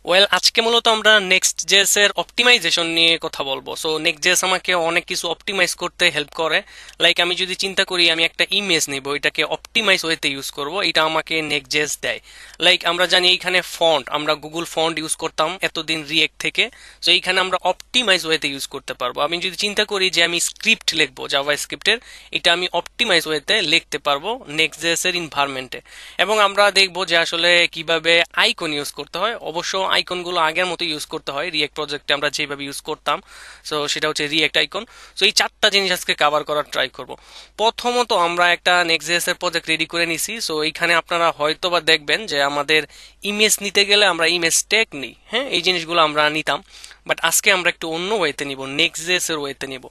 Well, আজকে মূলত আমরা নেক্সট.জেএস এর অপটিমাইজেশন নিয়ে কথা বলবো। সো নেক্সট.জেএস আমাকে অনেক কিছু অপটিমাইজ করতে হেল্প করে। লাইক আমি যদি চিন্তা করি আমি একটা ইমেজ নিব, এটাকে অপটিমাইজ ওয়েতে ইউজ করব, এটা আমাকে নেক্সট.জেএস দেয়। লাইক আমরা জানি এইখানে ফন্ট, আমরা গুগল ফন্ট ইউজ করতাম এতদিন রিয়েক্ট থেকে। সো এইখানে আমরা অপটিমাইজ ওয়েতে ইউজ করতে পারবো। আমি যদি চিন্তা করি যে আমি স্ক্রিপ্ট লিখবো জাভা স্ক্রিপ্টের, এটা আমি অপটিমাইজ ওয়েতে লিখতে পারবো নেক্সট.জেএস এর ইনভায়রনমেন্টে। এবং আমরা দেখবো যে আসলে কিভাবে আইকন ইউজ করতে হয়। অবশ্য আইকনগুলো আগের মতো ইউজ করতে হয়, রিয়েক্ট প্রজেক্টে আমরা যেভাবে ইউজ করতাম। সো সেটা হচ্ছে রিয়েক্ট আইকন। সো এই চারটা জিনিস আজকে কভার করার ট্রাই করব। প্রথমত আমরা একটা নেক্সট.জেএস এর প্রজেক্ট রেডি করে নিছি। সো এইখানে আপনারা হয়তো বা দেখবেন যে আমাদের ইমেজ নিতে গেলে আমরা ইমেজ ট্যাগ নিই, হ্যাঁ, এই জিনিসগুলো আমরা নিতাম। বাট আজকে আমরা একটু অন্য ওয়েতে নিব, নেক্সট.জেএস এর ওয়েতে নিব।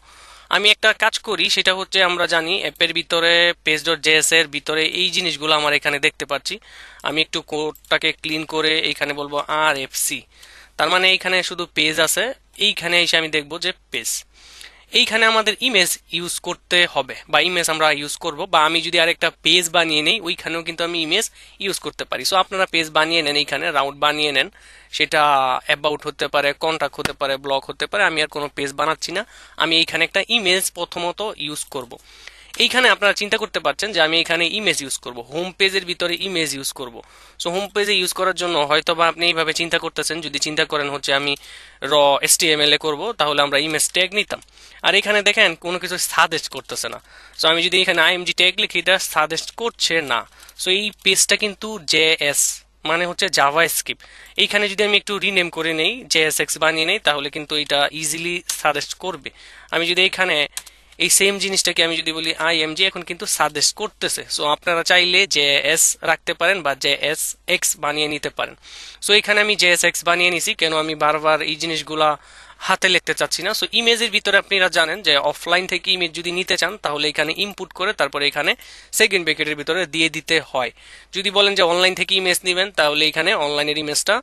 আমি একটা কাজ করি, সেটা হচ্ছে আমরা জানি অ্যাপের ভিতরে পেজ.জেএস এর ভিতরে এই জিনিসগুলো আমার এখানে দেখতে পাচ্ছি। আমি একটু কোডটাকে ক্লিন করে এইখানে বলবো RFC, তার মানে এইখানে শুধু পেজ আছে। এইখানে এসে আমি দেখবো যে পেজ, এইখানে আমাদের ইমেজ ইউজ করতে হবে বা ইমেজ আমরা ইউজ করব। বা আমি যদি আরেকটা পেজ বানিয়ে নেই, ওইখানেও কিন্তু আমি ইমেজ ইউজ করতে পারি। সো আপনারা পেজ বানিয়ে নেন, এইখানে রাউট বানিয়ে নেন, সেটা অ্যাবাউট হতে পারে, কন্টাক্ট হতে পারে, ব্লগ হতে পারে। আমি আর কোনো পেজ বানাচ্ছি না, আমি এইখানে একটা ইমেজ প্রথমত ইউজ করব। এইখানে আপনারা চিন্তা করতে পারছেন যে আমি এখানে ইমেজ ইউজ করব, হোম পেজের ভিতরে ইমেজ ইউজ করব। সো হোম পেজে ইউজ করার জন্য হয়তো বা আপনি এইভাবে চিন্তা করতেছেন, যদি চিন্তা করেন হচ্ছে আমি HTML এ করব, তাহলে আমরা ইমেজ ট্যাগ নিতাম। আর এখানে দেখেন কোনো কিছু সাজেস্ট করতেছে না। সো আমি যদি এখানে IMG ট্যাগ লিখি, এটা সাজেস্ট করছে না। সো এই পেজটা কিন্তু JS, মানে হচ্ছে জাভা স্ক্রিপ্ট। এইখানে যদি আমি একটু রিনেম করে নেই, JSX বানিয়ে নেই, তাহলে কিন্তু এটা ইজিলি সাজেস্ট করবে। আমি যদি এখানে এই সেম জিনিসটাকে আমি যদি বলি IMG, এখন কিন্তু সাজেস্ট করতেছে। সো আপনারা চাইলে JS রাখতে পারেন বা JSX বানিয়ে নিতে পারেন। সো এখানে আমি JSX বানিয়ে নিছি, কেন আমি বারবার এই জিনিসগুলা হাতে লিখতে চাচ্ছি না। সো ইমেজের ভিতরে আপনারা জানেন যে অফলাইন থেকে ইমেজ যদি নিতে চান, তাহলে এখানে ইনপুট করে তারপরে এখানে সেকেন্ড ব্র্যাকেটের ভিতরে দিয়ে দিতে হয়। যদি বলেন যে অনলাইন থেকে ইমেজ নেবেন, তাহলে এখানে অনলাইনের ইমেজটা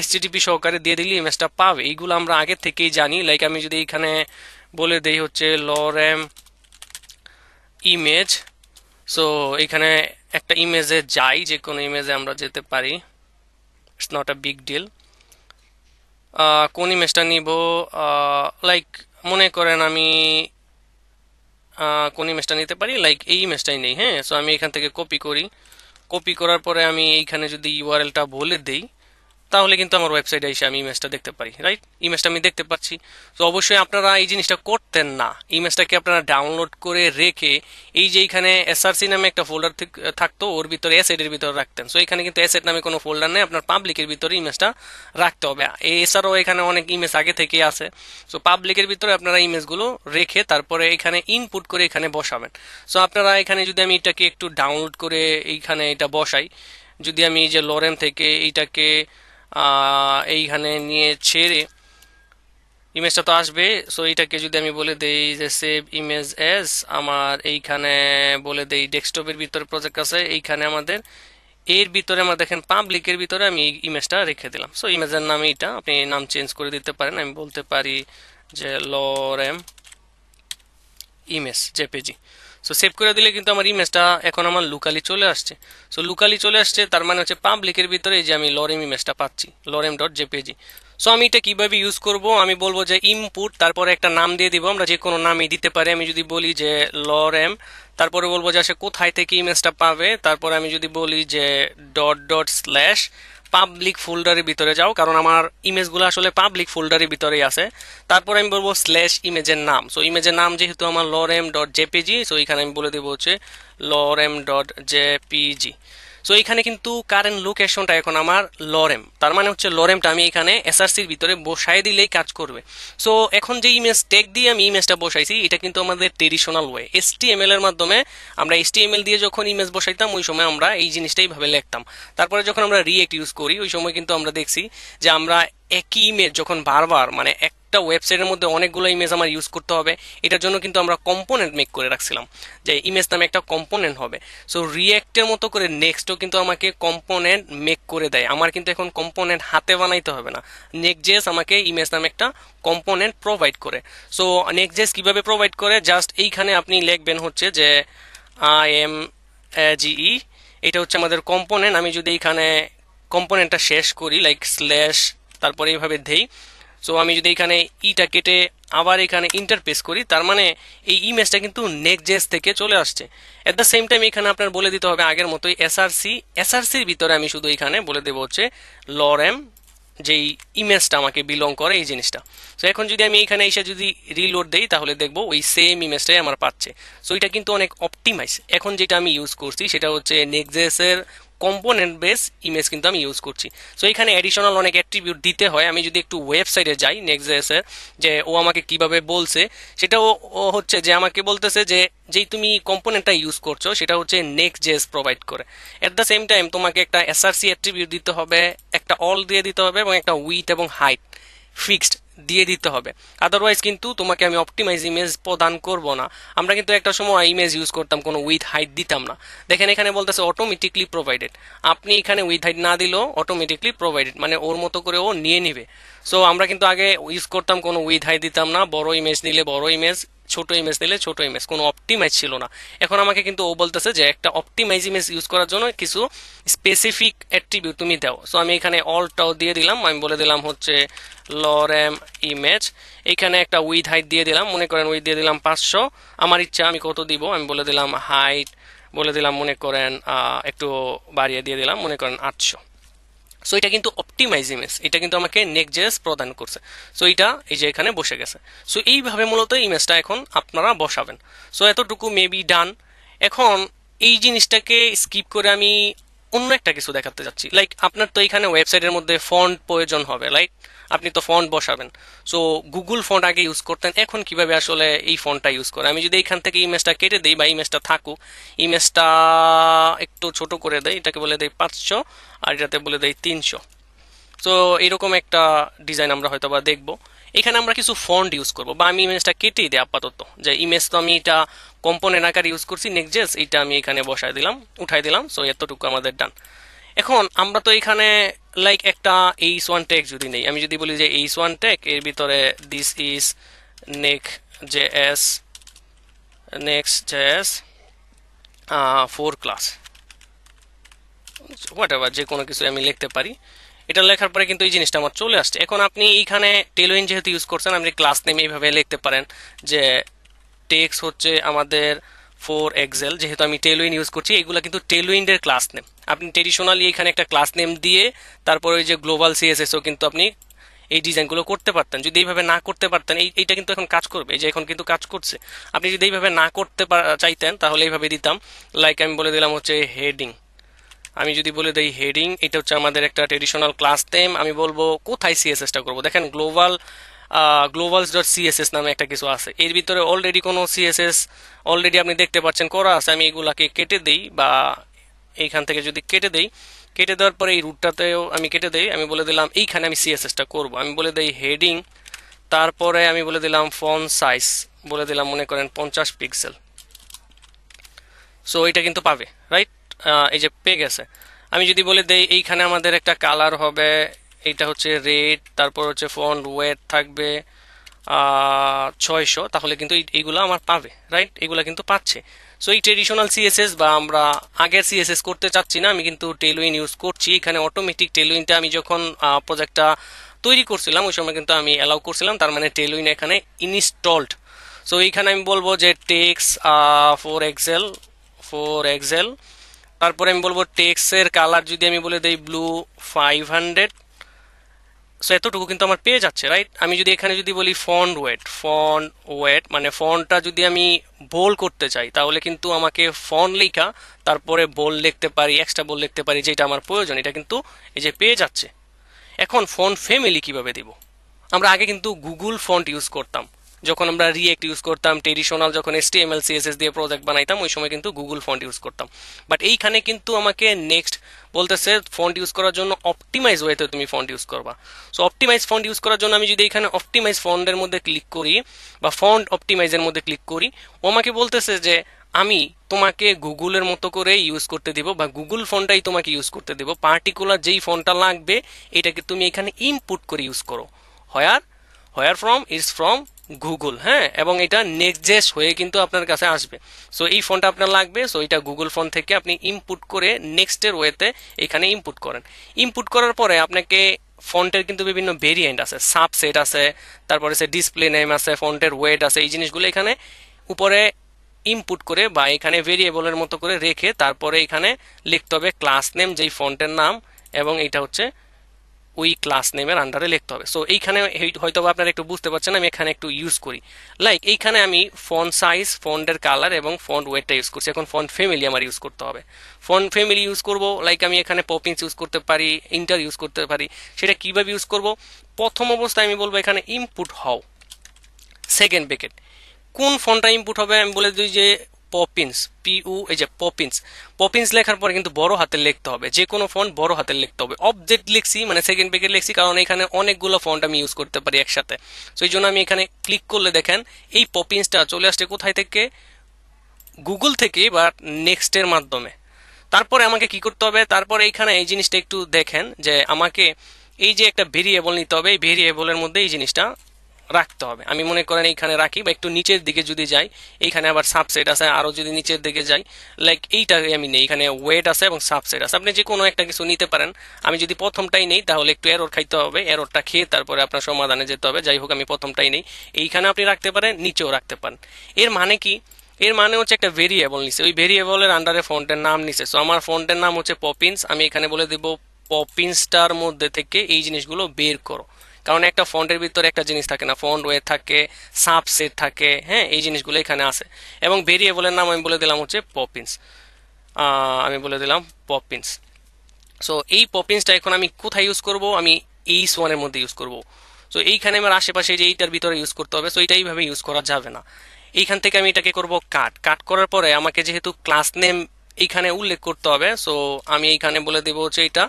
HTTP সহকারে দিয়ে দিলে ইমেজটা পাবে। এইগুলো আমরা আগে থেকেই জানি। লাইক আমি যদি এখানে বলে দেই হচ্ছে লরেম ইমেজ, সো এখানে একটা ইমেজে যাই, যে কোনো ইমেজে আমরা যেতে পারি, it's not a big deal. কোন ইমেজটা নিব, লাইক মনে করেন আমি কোন ইমেজটা নিতে পারি, লাইক এই ইমেজটাই নেই, হ্যাঁ। সো আমি এখান থেকে কপি করি, কপি করার পরে আমি এইখানে যদি ইউআরএলটা বলে দেই, তাহলে কিন্তু আমার ওয়েবসাইটে এসে আমি ইমেজটা দেখতে পারি, রাইট? ইমেজটা আমি দেখতে পাচ্ছি। তো অবশ্যই আপনারা এই জিনিসটা করতেন না, ইমেজটাকে আপনারা ডাউনলোড করে রেখে এই যে এখানে SRC নামে একটা ফোল্ডার থাকতো, ওর ভিতরে অ্যাসেটের ভিতরে রাখতেন। সো এখানে কিন্তু অ্যাসেট নামে কোনো ফোল্ডার নেই, আপনার পাবলিকের ভিতরে ইমেজটা রাখতে হবে। এছাড়াও এখানে অনেক ইমেজ আগে থেকেই আছে। সো পাবলিকের ভিতরে আপনারা ইমেজগুলো রেখে তারপরে এখানে ইনপুট করে এখানে বসাবেন। সো আপনারা এখানে যদি আমি এটাকে একটু ডাউনলোড করে এইখানে এটা বসাই, যদি আমি এই যে লরেম থেকে এইটাকে এইখানে নিয়ে ছেড়ে, ইমেজটা তো আসবে। সো এইটাকে যদি আমি বলে দেই যে সেভ ইমেজ এজ, আমার এইখানে বলে দেই ডেস্কটপের ভিতরে প্রজেক্ট আছে, এইখানে আমাদের এর ভিতরে আমরা দেখেন পাবলিকের ভিতরে আমি ইমেজটা রেখে দিলাম। সো ইমেজের নাম এইটা, আপনি নাম চেঞ্জ করে দিতে পারেন। আমি বলতে পারি যে lorem image JPG. So save করে দিলে কিন্তু আমার ইমেজটা এখন আমার লোকালি চলে আসছে। সো লোকালি চলে আসছে, তার মানে হচ্ছে পাবলিকের ভিতরে যে আমি লরেম ইমেজটা পাচ্ছি, lorem.jpg। সো আমি এটা কিভাবে ইউজ করব, আমি বলবো যে ইনপুট, তারপরে একটা নাম দিয়ে দিব, আমরা যে কোনো নামই দিতে পারি। আমি যদি বলি যে লরেম, তারপরে বলবো যে সে কোথায় থেকে ইমেজটা পাবে, তারপরে আমি যদি বলি যে ডট ডট স্ল্যাশ পাবলিক ফোল্ডারের ভিতরে যাও, কারণ আমার ইমেজগুলো আসলে পাবলিক ফোল্ডারের ভিতরেই আছে। তারপর আমি বলবো স্ল্যাশ ইমেজের নাম। সো ইমেজের নাম যেহেতু আমার lorem.jpg, সো এখানে আমি বলে দেবো হচ্ছে lorem.jpg। সো এখানে কিন্তু কারেন্ট লোকেশনটা এখন আমার লরেম, তার মানে হচ্ছে লরেমটা আমি এখানে SRCর ভিতরে বসাই দিলেই কাজ করবে। সো এখন যে ইমেজ ট্যাগ দিয়ে আমি ইমেজটা বসাইছি, এটা কিন্তু আমাদের ট্রেডিশনাল ওয়ে, HTML এর মাধ্যমে। আমরা HTML দিয়ে যখন ইমেজ বসাইতাম, ওই সময় আমরা এই জিনিসটাই ভাবে লিখতাম। তারপরে যখন আমরা রিয়েক্ট ইউজ করি, ওই সময় কিন্তু আমরা দেখছি যে আমরা একই ইমেজ যখন বারবার, মানে একটা ওয়েবসাইটের মধ্যে অনেকগুলো ইমেজ আমার ইউজ করতে হবে, এটার জন্য কিন্তু আমরা কম্পোনেন্ট মেক করে রাখছিলাম, যে ইমেজ নামে একটা কম্পোনেন্ট হবে। সো রিয়েক্টের মতো করে নেক্সটও কিন্তু আমাকে কম্পোনেন্ট মেক করে দেয়। আমার কিন্তু এখন কম্পোনেন্ট হাতে বানাইতে হবে না, নেক্সট.জেএস আমাকে ইমেজ নামে একটা কম্পোনেন্ট প্রোভাইড করে। সো নেক্সট.জেএস কিভাবে প্রোভাইড করে, জাস্ট এইখানে আপনি লিখবেন হচ্ছে যে IMGE, এটা হচ্ছে আমাদের কম্পোনেন্ট। আমি যদি এইখানে কম্পোনেন্টটা শেষ করি, লাইক স্ল্যাশ তারপরে এইভাবে দেই। সো আমি যদি এখানে ইটা কেটে আবার এখানে ইন্টারপেস করি, তার মানে এই ইমেজটা কিন্তু নেক্সট.জেএস থেকে চলে আসছে। এট দ্য সেম টাইম এখানে আপনার বলে দিতে হবে আগের মতোই এসআরসির ভিতরে আমি শুধু এখানে বলে দেবো হচ্ছে লরেম, যেই ইমেজটা আমাকে বিলং করে এই জিনিসটা। সো এখন যদি আমি এখানে এসে যদি রিলোড দেই তাহলে দেখবো ওই সেম ইমেজটাই আমার পাচ্ছে। সো এটা কিন্তু অনেক অপটিমাইজ। এখন যেটা আমি ইউজ করছি সেটা হচ্ছে নেক্সট.জেএস এর কম্পোনেন্ট বেস ইমেজ কিন্তু আমি ইউজ করছি। সো এখানে অ্যাডিশনাল অনেক অ্যাট্রিবিউট দিতে হয়। আমি যদি একটু ওয়েবসাইটে যাই নেক্সট.জেএস এর, যে ও আমাকে কিভাবে বলছে সেটাও ও হচ্ছে যে আমাকে বলতেছে যে যেই তুমি কম্পোনেন্টটা ইউজ করছো সেটা হচ্ছে নেক্সট.জেএস প্রোভাইড করে। এট দ্য সেম টাইম তোমাকে একটা এসআরসি অ্যাট্রিবিউট দিতে হবে, একটা অল দিয়ে দিতে হবে এবং একটা উইথ এবং হাইট ফিক্সড দিয়ে দিতে হবে। আদারওয়াইজ কিন্তু তোমাকে আমি অপটিমাইজ ইমেজ প্রদান করব না। আমরা কিন্তু একটা সময় ইমেজ ইউজ করতাম, কোনো উইথ হাইট দিতাম না। দেখেন এখানে বলতেছে অটোমেটিকলি প্রোভাইডেড। আপনি এখানে উইথ হাইট না দিলেও অটোমেটিকলি প্রোভাইডেড, মানে ওর মতো করে ও নিয়ে নিবে। সো আমরা কিন্তু আগে ইউজ করতাম, কোনো উইথ হাইট দিতাম না, বড় ইমেজ নিলে বড় ইমেজ, ছোট ইমেজ নিলে ছোট ইমেজ, কোনো অপটিমাইজ ছিল না। এখন আমাকে কিন্তু ও বলতেছে যে একটা অপটিমাইজ ইমেজ ইউজ করার জন্য কিছু স্পেসিফিক অ্যাট্রিবিউট তুমি দাও। সো আমি এখানে অলটাও দিয়ে দিলাম, আমি বলে দিলাম হচ্ছে লরেম ইমেজ। এখানে একটা উইথ হাইট দিয়ে দিলাম, মনে করেন উইথ দিয়ে দিলাম 500। আমার ইচ্ছা আমি কত দিব, আমি বলে দিলাম হাইট বলে দিলাম মনে করেন একটু বাড়িয়ে দিয়ে দিলাম মনে করেন 800। সো এটা কিন্তু অপটিমাইজ ইমেজ, এটা কিন্তু আমাকে নেক্সট.জেএস প্রদান করছে। সো এটা এই যে এখানে বসে গেছে। সো এইভাবে মূলত ইমেজটা এখন আপনারা বসাবেন। সো এতটুকু মেবি ডান। এখন এই জিনিসটাকে স্কিপ করে আমি অন্য একটা কিছু দেখাতে যাচ্ছি। লাইক আপনার তো এখানে ওয়েবসাইটের মধ্যে ফন্ট প্রয়োজন হবে, লাইক আপনি তো ফন্ট বসাবেন। সো গুগল ফন্ট আগে ইউজ করতেন, এখন কিভাবে আসলে এই ফন্টটা ইউজ করে? আমি যদি এখান থেকে ইমেজটা কেটে দিই বা ইমেজটা থাকুক, ইমেজটা একটু ছোট করে দেয়, এটাকে বলে দেয় 500 আর এটাতে বলে দেয় 300। সো এরকম একটা ডিজাইন আমরা হয়তো বা দেখবো। এখানে আমরা কিছু ফন্ট ইউজ করবো, বা আমি ইমেজটা কেটেই দিই আপাতত, যে ইমেজ তো আমি এটা কম্পোনেন্ট আকার ইউজ করছি নেক্সট.জেএস, এইটা আমি এখানে বসায় দিলাম, উঠাই দিলাম। সো এতটুকু আমাদের ডান। এখন আমরা তো এখানে লাইক একটা h1 ট্যাগ যদি নেই, আমি যদি বলি যে h1 ট্যাগ এর ভিতরে this is Next JS 4 class, whatever, যে কোনো কিছু আমি লিখতে পারি। এটা লেখার পরে কিন্তু এই জিনিসটা আমার চলে আসছে। এখন আপনি এইখানে টেলউইন যেহেতু ইউজ করছেন, আপনি ক্লাস নেম এইভাবে লিখতে পারেন যে টেক্স হচ্ছে আমাদের 4 এক্সেল, যেহেতু আমি টেলউইন ইউজ করছি, এগুলো কিন্তু টেলউইনের ক্লাস নেম। আপনি ট্রেডিশনালি এখানে একটা ক্লাস নেম দিয়ে তারপরে ওই যে গ্লোবাল সিএসএসও কিন্তু আপনি এই ডিজাইনগুলো করতে পারতেন। যদি এইভাবে না করতে পারতেন, এইটা কিন্তু এখন কাজ করবে, এই যে এখন কিন্তু কাজ করছে। আপনি যদি এইভাবে না করতে চাইতেন তাহলে এইভাবে দিতাম, লাইক আমি বলে দিলাম হচ্ছে হেডিং। আমি যদি বলে দেই হেডিং, এটা হচ্ছে আমাদের একটা ট্রেডিশনাল ক্লাস নেম। আমি বলবো কোথায় সিএসএসটা করবো, দেখেন গ্লোবালস ডট সিএসএস নামে একটা কিছু আছে, এর ভিতরে অলরেডি কোনো সিএসএস অলরেডি আপনি দেখতে পাচ্ছেন করা আছে। আমি এগুলাকে কেটে দেই, বা এইখান থেকে যদি কেটে দেই, কেটে দেওয়ার পরে এই রুটটাতেও আমি কেটে দেই। আমি বলে দিলাম এইখানে আমি সিএসএসটা করব। আমি বলে দেই হেডিং, তারপরে আমি বলে দিলাম ফন্ট সাইজ, বলে দিলাম মনে করেন 50 পিক্সেল। সো এটা কিন্তু পাবে, রাইট? এই যে পেয়ে গেছে। আমি যদি বলে দেই এইখানে আমাদের একটা কালার হবে, এইটা হচ্ছে রেড, তারপর হচ্ছে ফন্ট ওয়েট থাকবে 600, তাহলে কিন্তু এইগুলো আমার পাবে, রাইট? এগুলো কিন্তু পাচ্ছে। সো এই ট্রেডিশনাল সিএসএস বা আমরা আগের সিএসএস করতে চাচ্ছি না, আমি কিন্তু টেলউইন ইউজ করছি। এখানে অটোমেটিক টেলউইনটা আমি যখন প্রজেক্টটা তৈরি করছিলাম ওই সময় কিন্তু আমি অ্যালাউ করছিলাম, তার মানে টেলউইন এখানে ইনস্টলড। সো এইখানে আমি বলবো যে টেক্স 4 এক্সেল, তারপরে আমি বলবো টেক্সের কালার যদি আমি বলে দেই ব্লু 500। সো এতটুকু কিন্তু আমার পেয়ে যাচ্ছে, রাইট? আমি যদি এখানে যদি বলি ফন্ট ওয়েট মানে ফন্টটা যদি আমি বোল্ড করতে চাই তাহলে কিন্তু আমাকে ফন্ট লেখা তারপরে বোল্ড লিখতে পারি, এক্সট্রা বোল্ড লিখতে পারি, যেটা আমার প্রয়োজন। এটা কিন্তু এই যে পেয়ে যাচ্ছে। এখন ফন্ট ফ্যামিলি কিভাবে দিব? আমরা আগে কিন্তু গুগল ফন্ট ইউজ করতাম, যখন আমরা রিয়েক্ট ইউজ করতাম, ট্রেডিশনাল যখন HTML CSS দিয়ে প্রজেক্ট বানাইতাম ওই সময় কিন্তু গুগল ফন্ট ইউজ করতাম। বাট এইখানে কিন্তু আমাকে নেক্সট বলতেছে ফন্ট ইউজ করার জন্য অপটিমাইজ ওয়েতে তুমি ফন্ট ইউজ করবা। সো অপটিমাইজ ফন্ট ইউজ করার জন্য আমি যদি এখানে অপটিমাইজ ফন্টের মধ্যে ক্লিক করি বা ফন্ট অপটিমাইজের মধ্যে ক্লিক করি, ও আমাকে বলতেছে যে আমি তোমাকে গুগলের মতো করে ইউজ করতে দিব, বা গুগল ফন্টটাই তোমাকে ইউজ করতে দিব। পার্টিকুলার যেই ফন্টটা লাগবে এটাকে তুমি এখানে ইনপুট করে ইউজ করো। Where from is from Google, হ্যাঁ, এবং এটা নেক্সট.জেএস হয়ে কিন্তু আপনার কাছে আসবে। সো এই ফন্টটা আপনার লাগবে, সো এটা গুগল ফন্ট থেকে আপনি ইনপুট করে নেক্সটের ওয়েতে এখানে ইনপুট করেন। ইনপুট করার পরে আপনাকে ফন্টের কিন্তু বিভিন্ন ভেরিয়েন্ট আছে, সাবসেট আছে, তারপরে হচ্ছে ডিসপ্লে নেম আছে, ফন্টের ওয়েট আছে। এই জিনিসগুলো এখানে উপরে ইনপুট করে বা এখানে ভেরিয়েবলের মতো করে রেখে তারপরে এখানে লিখতে হবে ক্লাস নেম, যেই ফন্টের নাম, এবং এটা হচ্ছে ওই ক্লাস নেমের আন্ডারে লিখতে হবে। সো এইখানে হয়তো আপনারা একটু বুঝতে পারছেন, আমি এখানে একটু ইউজ করি। লাইক এইখানে আমি ফন্ট সাইজ, ফন্টের কালার এবং ফন্ট ওয়েটটা ইউজ করছি। এখন ফন্ট ফ্যামিলি আমার ইউজ করতে হবে। ফন্ট ফ্যামিলি ইউজ করব, লাইক আমি এখানে পপিন্স ইউজ করতে পারি, ইন্টার ইউজ করতে পারি। সেটা কিভাবে ইউজ করব? প্রথম অবস্থায় আমি বলবো এখানে ইনপুট হও, সেকেন্ড ব্র্যাকেট। কোন ফন্টটা ইনপুট হবে আমি বলে দিই যে পপিন্স, পিউ, এই যে পপিন্স। পপিন্স লেখার পরে কিন্তু বড় হাতের লিখতে হবে, যে কোনো ফন্ট বড় হাতের লিখতে হবে। অবজেক্ট লিখছি মানে সেকেন্ড ব্র্যাকেট লিখছি, কারণ এখানে অনেকগুলো ফন্ট আমি ইউজ করতে পারি একসাথে। সো এই জন্য আমি এখানে ক্লিক করলে দেখেন এই পপিন্সটা চলে আসছে কোথায় থেকে? গুগল থেকে বা নেক্সটের মাধ্যমে। তারপরে আমাকে কি করতে হবে? তারপরে এইখানে এই জিনিসটা একটু দেখেন যে আমাকে এই যে একটা ভেরিয়েবল নিতে হবে, এই ভেরিয়েবলের মধ্যে এই জিনিসটা রাখতে হবে। আমি মনে করেন এইখানে রাখি, বা একটু নিচের দিকে যদি যাই, এইখানে আবার সাবসেট আছে, আরো যদি নিচের দিকে যাই, লাইক এইটা আমি নেই, এখানে ওয়েট আছে এবং সাবসেট আছে। আপনি যে কোনো একটা কিছু নিতে পারেন। আমি যদি প্রথমটাই নেই তাহলে একটু এরর খাইতে হবে, এররটা খেয়ে তারপরে আপনার সমাধানে যেতে হবে। যাই হোক আমি প্রথমটাই নেই। এইখানে আপনি রাখতে পারেন, নিচেও রাখতে পারেন। এর মানে কি? এর মানে হচ্ছে একটা ভেরিয়েবল নিছে, ওই ভেরিয়েবলের আন্ডারে ফন্টের নাম নিছে। সো আমার ফন্টের নাম হচ্ছে পপিন্স। আমি এখানে বলে দেব পপিন্সটার মধ্যে থেকে এই জিনিসগুলো বের করো, কারণ একটা ফন্টের ভিতরে একটা জিনিস থাকে না, ফন্ট ওয়ে থাকে, সাবসেট থাকে, হ্যাঁ, এই জিনিসগুলো এখানে আছে। এবং ভেরিয়েবলের নাম আমি বলে দিলাম হচ্ছে পপিন্স। আমি বলে দিলাম পপিন্স। সো এই পপিন্সটা এখন আমি কোথায় ইউজ করব? আমি এই ওয়ানের মধ্যে ইউজ করব। সো এইখানে আমার আশেপাশে যে এইটার ভিতরে ইউজ করতে হবে, সো এইটা এইভাবে ইউজ করা যাবে না। এইখান থেকে আমি এটাকে করব কাট। কাট করার পরে আমাকে যেহেতু ক্লাস নেম এইখানে উল্লেখ করতে হবে, সো আমি এইখানে বলে দেবো হচ্ছে এটা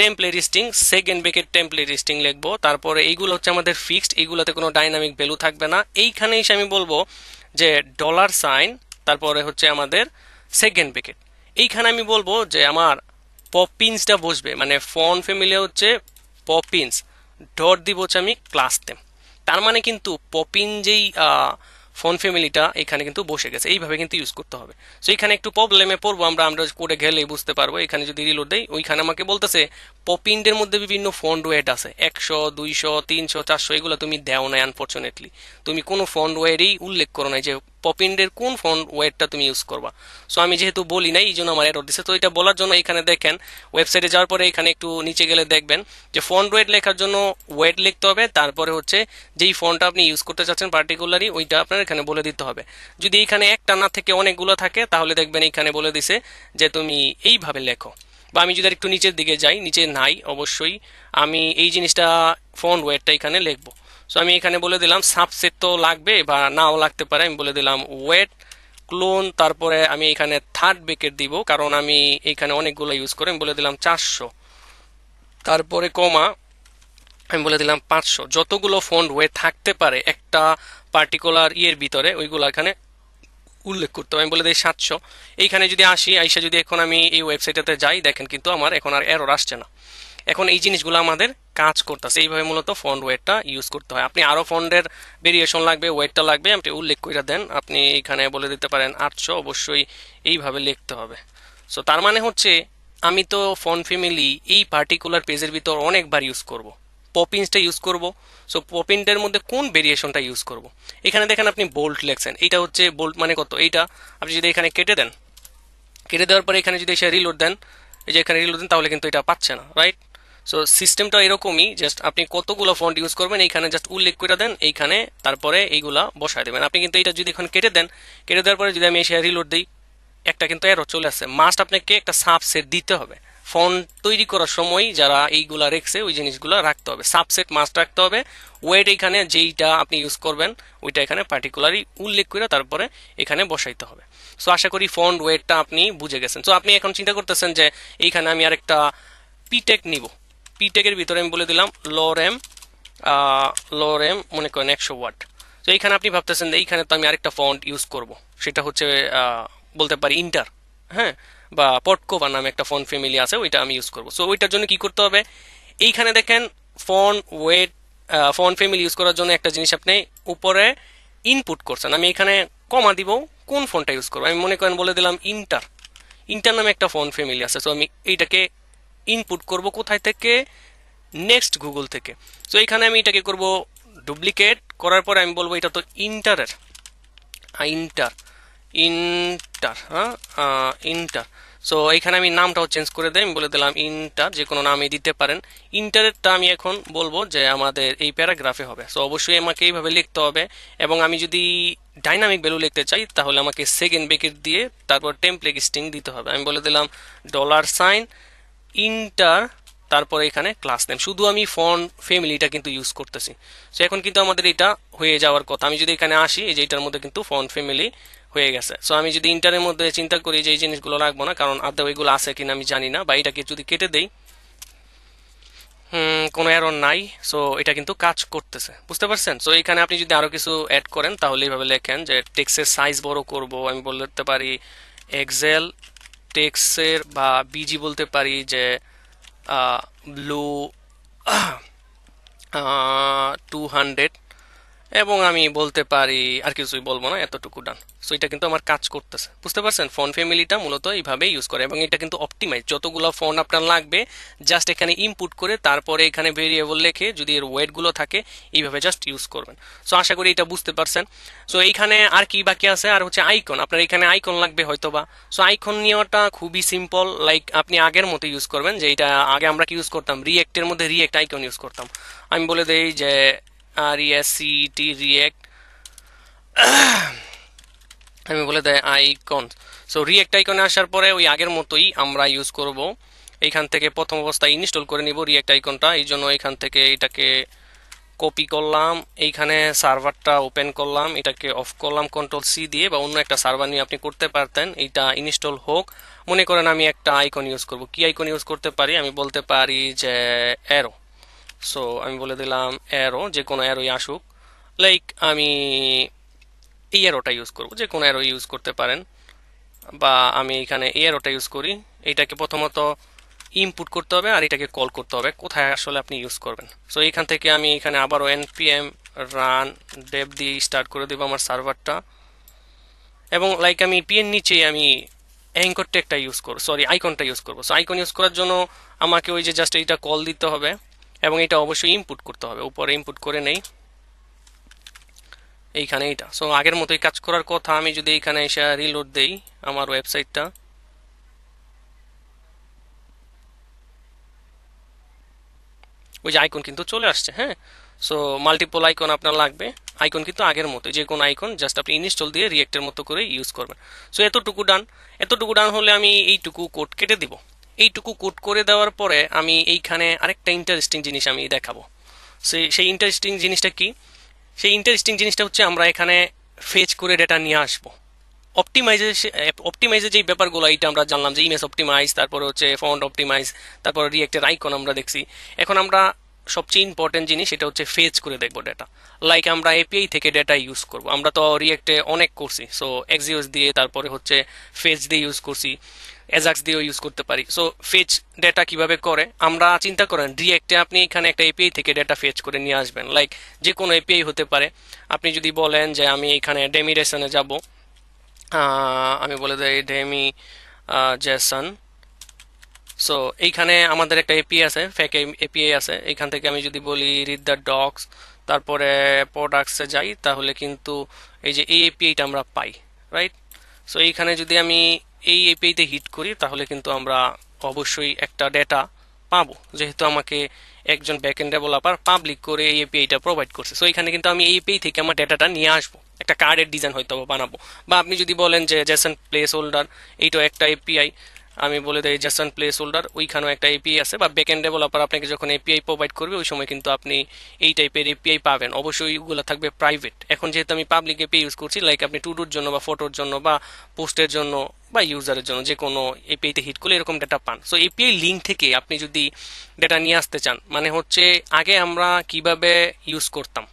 template string, second bracket template string লিখবো। তারপরে এইগুলো হচ্ছে আমাদের ফিক্সড, এইগুলোতে কোনো ডাইনামিক ভ্যালু থাকবে না। এইখানে এসে আমি বলবো যে ডলার সাইন, তারপরে হচ্ছে আমাদের সেকেন্ড ব্র্যাকেট। এইখানে আমি বলবো যে আমার পপিন্সটা বসবে, মানে ফন্ট ফ্যামিলি হচ্ছে পপিন্স, ডট দিব হচ্ছে আমি ক্লাস নেম। তার মানে কিন্তু পপিন যেই ফন্ট ফ্যামিলিটা এখানে কিন্তু বসে গেছে। এইভাবে কিন্তু ইউজ করতে হবে। সো এখানে একটু প্রবলেমে পড়বো আমরা, কোডে গেলে বুঝতে পারবো। এখানে যদি রিলোড দেই, ওইখানে আমাকে বলতেছে পপিন্ডের মধ্যে বিভিন্ন ফন্ট ওয়েট আছে, 100, 200, 300, 400, এগুলো তুমি দেও নাই আনফরচুনেটলি। তুমি কোনো ফন্ট ওয়েটই উল্লেখ করো নাই যে পপিন্ডের কোন ফন্ট ওয়েটটা তুমি ইউজ করবা। সো আমি যেহেতু বলি নাই, এই জন্য আমার এরর দিছে। তো এটা বলার জন্য এখানে দেখেন ওয়েবসাইটে যাওয়ার পরে এখানে একটু নিচে গেলে দেখবেন যে ফন্ট ওয়েট লেখার জন্য ওয়েট লিখতে হবে, তারপরে হচ্ছে যেই ফন্টটা আপনি ইউজ করতে চাচ্ছেন পার্টিকুলারলি ওইটা আপনার এখানে বলে দিতে হবে। যদি এখানে একটা না থেকে অনেকগুলো থাকে তাহলে দেখবেন এখানে বলে দিছে যে তুমি এইভাবে লেখো। বা আমি যদি একটু নিচের দিকে যাই, নিচে নাই অবশ্যই, আমি এই জিনিসটা ফন্ট ওয়েটটা এখানে লিখবো। সো আমি এখানে বলে দিলাম সাবসেট তো লাগবে বা নাও লাগতে পারে, আমি বলে দিলাম ওয়েট ক্লোন, তারপরে আমি এখানে থার্ড ব্র্যাকেট দিব কারণ আমি এখানে অনেকগুলো ইউজ করে, আমি বলে দিলাম 400, তারপরে কমা, আমি বলে দিলাম 500। যতগুলো ফন্ট ওয়ে থাকতে পারে একটা পার্টিকুলার ইয়ের ভিতরে ওইগুলো এখানে উল্লেখ করতে হবে। আমি বলে দিই 700। এইখানে যদি আসি, আইসা যদি এখন আমি এই ওয়েবসাইটটাতে যাই, দেখেন কিন্তু আমার এখন আর এরর আসছে না। এখন এই জিনিসগুলো আমাদের কাজ করতেছে। এইভাবে মূলত ফন্ট ওয়েটটা ইউজ করতে হয়। আপনি আরো ফন্টের ভেরিয়েশন লাগবে, ওয়েটটা লাগবে, আপনি উল্লেখ করে দেন। আপনি এখানে বলে দিতে পারেন 800, অবশ্যই এইভাবে লিখতে হবে। সো তার মানে হচ্ছে আমি তো ফন্ট ফ্যামিলি এই পার্টিকুলার পেজের ভিতর অনেকবার ইউজ করব, পপিন্সটা ইউজ করব। সো পপিন্সের মধ্যে কোন ভেরিয়েশনটা ইউজ করব? এখানে দেখেন আপনি বোল্ট লেখছেন, এইটা হচ্ছে বোল্ট মানে কত, এইটা আপনি যদি এখানে কেটে দেন, কেটে দেওয়ার পরে এখানে যদি এসে রিলোড দেন, এই যে এখানে রিলোড দেন, তাহলে কিন্তু এটা পাচ্ছে না, রাইট? সো সিস্টেমটা এরকমই, জাস্ট আপনি কতগুলো ফন্ট ইউজ করবেন এইখানে জাস্ট উল্লেখ করে দেন এইখানে, তারপরে এইগুলা বসায় দেবেন। আপনি কিন্তু এটা যদি এখন কেটে দেন, কেটে দেওয়ার পরে যদি আমি এসে রিলোড দিই, একটা কিন্তু এরর চলে আসছে। মাস্ট আপনাকে একটা সাবসেট দিতে হবে। ফন্ট তৈরি করার সময় যারা এইগুলা রেখছে ওই জিনিসগুলো রাখতে হবে, সাবসেট মাস্ট রাখতে হবে। ওয়েট এখানে যেইটা আপনি ইউজ করবেন ওইটা এখানে পার্টিকুলারলি উল্লেখ করে তারপরে এখানে বসাইতে হবে। সো আশা করি ফন্ট ওয়েটটা আপনি বুঝে গেছেন। সো আপনি এখন চিন্তা করতেছেন যে এইখানে আমি আরেকটা পিটেক নিব। পিটেকের ভিতরে আমি বলে দিলাম লোরেম মনে করেন 100 ওয়াট। তো এইখানে আপনি ভাবতেছেন এইখানে তো আমি আরেকটা ফন্ট ইউজ করব, সেটা হচ্ছে বলতে পারি ইন্টার, হ্যাঁ, বা পটকোভা নামে একটা ফন্ট ফ্যামিলি আছে, ওইটা আমি ইউজ করব। সো ওইটার জন্য কি করতে হবে? এইখানে দেখেন font wait, font family use করার জন্য একটা জিনিস আপনি উপরে ইনপুট করছেন। আমি এখানে কমা দিব, কোন ফন্টটা ইউজ করবো? আমি মনে করেন বলে দিলাম ইন্টার। ইন্টার নামে একটা ফন্ট ফ্যামিলি আছে। সো আমি এইটাকে ইনপুট করব কোথায় থেকে? নেক্সট গুগল থেকে। সো এখানে আমি এটাকে করব ডুপ্লিকেট, করার পরে আমি বলবো এটা তো ইন্টারের, ইন্টার ইন্টার হ্যাঁ ইন্টার। সো এখানে আমি নামটাও চেঞ্জ করে দিই, আমি বলে দিলাম ইন্টার, যে কোনো নামই দিতে পারেন। ইন্টারেরটা আমি এখন বলবো যে আমাদের এই প্যারাগ্রাফে হবে। সো অবশ্যই আমাকে এইভাবে লিখতে হবে, এবং আমি যদি ডাইনামিক ভ্যালু লিখতে চাই তাহলে আমাকে সেকেন্ড ব্রেকেট দিয়ে তারপর টেমপ্লেট স্ট্রিং দিতে হবে। আমি বলে দিলাম $, ইন্টার, তারপরে এখানে ক্লাস নেম। শুধু আমি ফন্ট ফ্যামিলিটা কিন্তু ইউজ করতেছি। সো এখন কিন্তু আমাদের এটা হয়ে যাওয়ার কথা। আমি যদি এখানে আসি, এই যে এটার মধ্যে কিন্তু ফন্ট ফ্যামিলি হয়ে গেছে। সো আমি যদি ইন্টারের মধ্যে চিন্তা করি যে এই জিনিসগুলো রাখবো না, কারণ আদৌ এগুলো আছে কিনা আমি জানি না, বা এটাকে যদি কেটে দেই কোনো এরর নাই। সো এটা কিন্তু কাজ করতেছে, বুঝতে পারছেন? সো এখানে আপনি যদি আরো কিছু অ্যাড করেন তাহলে এইভাবে লেখেন যে টেক্সের সাইজ বড় করব, আমি বলতে পারি এক্সেল টেক্সের, বা বিজি বলতে পারি যে ব্লু 200, এবং আমি বলতে পারি আর কিছুই বলবো না, এতটুকু ডান। সো এটা কিন্তু আমার কাজ করতেছে, বুঝতে পারছেন? ফন্ট ফ্যামিলিটা মূলত এইভাবে ইউজ করে, এবং এটা কিন্তু অপটিমাইজ। যতগুলো ফন্ট আপনার লাগবে জাস্ট এখানে ইনপুট করে তারপরে এখানে ভেরিয়েবল লিখে যদি এর ওয়েটগুলো থাকে এইভাবে জাস্ট ইউজ করবেন। সো আশা করি এটা বুঝতে পারছেন। সো এইখানে আর কি বাকি আছে, আর হচ্ছে আইকন। আপনার এখানে আইকন লাগবে হয়তোবা। সো আইকন নেওয়াটা খুবই সিম্পল, লাইক আপনি আগের মতো ইউজ করবেন, যে এটা আগে আমরা কি ইউজ করতাম, রিয়েক্টের মধ্যে রিয়েক্ট আইকন ইউজ করতাম। আমি বলে দেই যে RESCT রিয়েক্ট, আমি বলে দেয় আইকন। সো রিয়েক্ট আইকনে আসার পরে ওই আগের মতোই আমরা ইউজ করব। এইখান থেকে প্রথম অবস্থায় ইনস্টল করে নিব রিয়েক্ট আইকনটা, এই জন্য এখান থেকে এটাকে কপি করলাম, এইখানে সার্ভারটা ওপেন করলাম, এটাকে অফ করলাম কন্ট্রোল সি দিয়ে, বা অন্য একটা সার্ভার নিয়ে আপনি করতে পারতেন। এইটা ইনস্টল হোক। মনে করেন আমি একটা আইকন ইউজ করব, কি আইকন ইউজ করতে পারি, আমি বলতে পারি যে অ্যারো। সো আমি বলে দিলাম অ্যারো, যে কোনো অ্যারোই আসুক। লাইক আমি এই অ্যারোটা ইউজ করব, যে কোনো অ্যারো ইউজ করতে পারেন, বা আমি এখানে এই অ্যারোটা ইউজ করি। এটাকে প্রথমত ইনপুট করতে হবে আর এটাকে কল করতে হবে কোথায় আসলে আপনি ইউজ করবেন। সো এখান থেকে আমি এখানে আবারও npm রান dev দিয়ে স্টার্ট করে দেবো আমার সার্ভারটা, এবং লাইক আমি পিএন নিচে আমি অ্যাঙ্কর ট্যাগটা ইউজ করব, সরি আইকনটা ইউজ করব। সো আইকন ইউজ করার জন্য আমাকে ওই যে জাস্ট এইটা কল দিতে হবে, এবং এটা অবশ্যই ইনপুট করতে হবে। উপরে ইনপুট করে নেই এইখানে এইটা। সো আগের মতোই কাজ করার কথা। আমি যদি এখানে এসে রিলোড দেই আমার ওয়েবসাইটটা, ওই যে আইকন কিন্তু চলে আসছে। হ্যাঁ, সো মাল্টিপল আইকন আপনার লাগবে। আইকন কিন্তু আগের মতো, যে কোনো আইকন জাস্ট আপনি ইনস্টল দিয়ে রিয়েক্টের মতো করে ইউজ করবেন। সো এতটুকু ডান। এতটুকু ডান হলে আমি এইটুকু কোড কেটে দিব। এইটুকু কোড করে দেওয়ার পরে আমি এইখানে আরেকটা ইন্টারেস্টিং জিনিস আমি দেখাবো। সেই ইন্টারেস্টিং জিনিসটা কি? সেই ইন্টারেস্টিং জিনিসটা হচ্ছে আমরা এখানে ফেচ করে ডেটা নিয়ে আসবো। অপটিমাইজের যে ব্যাপারগুলো, এটা আমরা জানলাম যে ইমেজ অপটিমাইজ, তারপরে হচ্ছে ফন্ট অপটিমাইজ, তারপর রিয়েক্টের আইকন আমরা দেখছি। এখন আমরা সবচেয়ে ইম্পর্টেন্ট জিনিস এটা হচ্ছে ফেচ করে দেখবো ডেটা। লাইক আমরা এপিআই থেকে ডেটা ইউজ করব। আমরা তো রিয়েক্টে অনেক করছি, সো এক্সিওস দিয়ে, তারপরে হচ্ছে ফেচ দিয়ে ইউজ করছি, এজাক্স দিয়েও ইউজ করতে পারি। সো ফেচ ডেটা কিভাবে করে আমরা চিন্তা করেন, রিয়েক্টে আপনি এখানে একটা এপিআই থেকে ডেটা ফেচ করে নিয়ে আসবেন। লাইক যে কোনো এপিআই হতে পারে। আপনি যদি বলেন যে আমি এখানে ডেমিরেশনে যাব, আমি বলে দেই ডেমি জেসন। সো এইখানে আমাদের একটা এপিআই আছে, ফেক এপিআই আছে। এইখান থেকে আমি যদি বলি রিড দ্য ডক্স, তারপরে প্রোডাক্টসে যাই, তাহলে কিন্তু এই যে এই এপিআইটা আমরা পাই, রাইট? সো এইখানে যদি আমি এই এপিআইতে হিট করি তাহলে কিন্তু আমরা অবশ্যই একটা ডেটা পাবো, যেহেতু আমাকে একজন ব্যাকএন্ড ডেভেলপার পাবলিক করে এই এপিআইটা প্রোভাইড করছে। সো এখানে কিন্তু আমি এই এপিআই থেকে আমার ডেটাটা নিয়ে আসবো, একটা কার্ডের ডিজাইন হয়তো বানাবো। বা আপনি যদি বলেন যে জেসন প্লেস হোল্ডার, এইটাও একটা এপিআই, আমি বলে দেই জেসন প্লেস হোল্ডার, ওইখানেও একটা এপিআই আছে। বা ব্যাকএন্ড ডেভেলপার আপনাকে যখন এপিআই প্রোভাইড করবে ওই সময় কিন্তু আপনি এই টাইপের এপিআই পাবেন। অবশ্যই ওইগুলো থাকবে প্রাইভেট। এখন যেহেতু আমি পাবলিক এপিআই ইউজ করছি, লাইক আপনি টুডুর জন্য বা ফটোর জন্য বা পোস্টের জন্য বা ইউজারের জন্য যে কোনো এপিআইতে হিট করলে এরকম ডেটা পান। সো এপিআই লিঙ্ক থেকে আপনি যদি ডেটা নিয়ে আসতে চান, মানে হচ্ছে আগে আমরা কিভাবে ইউজ করতাম,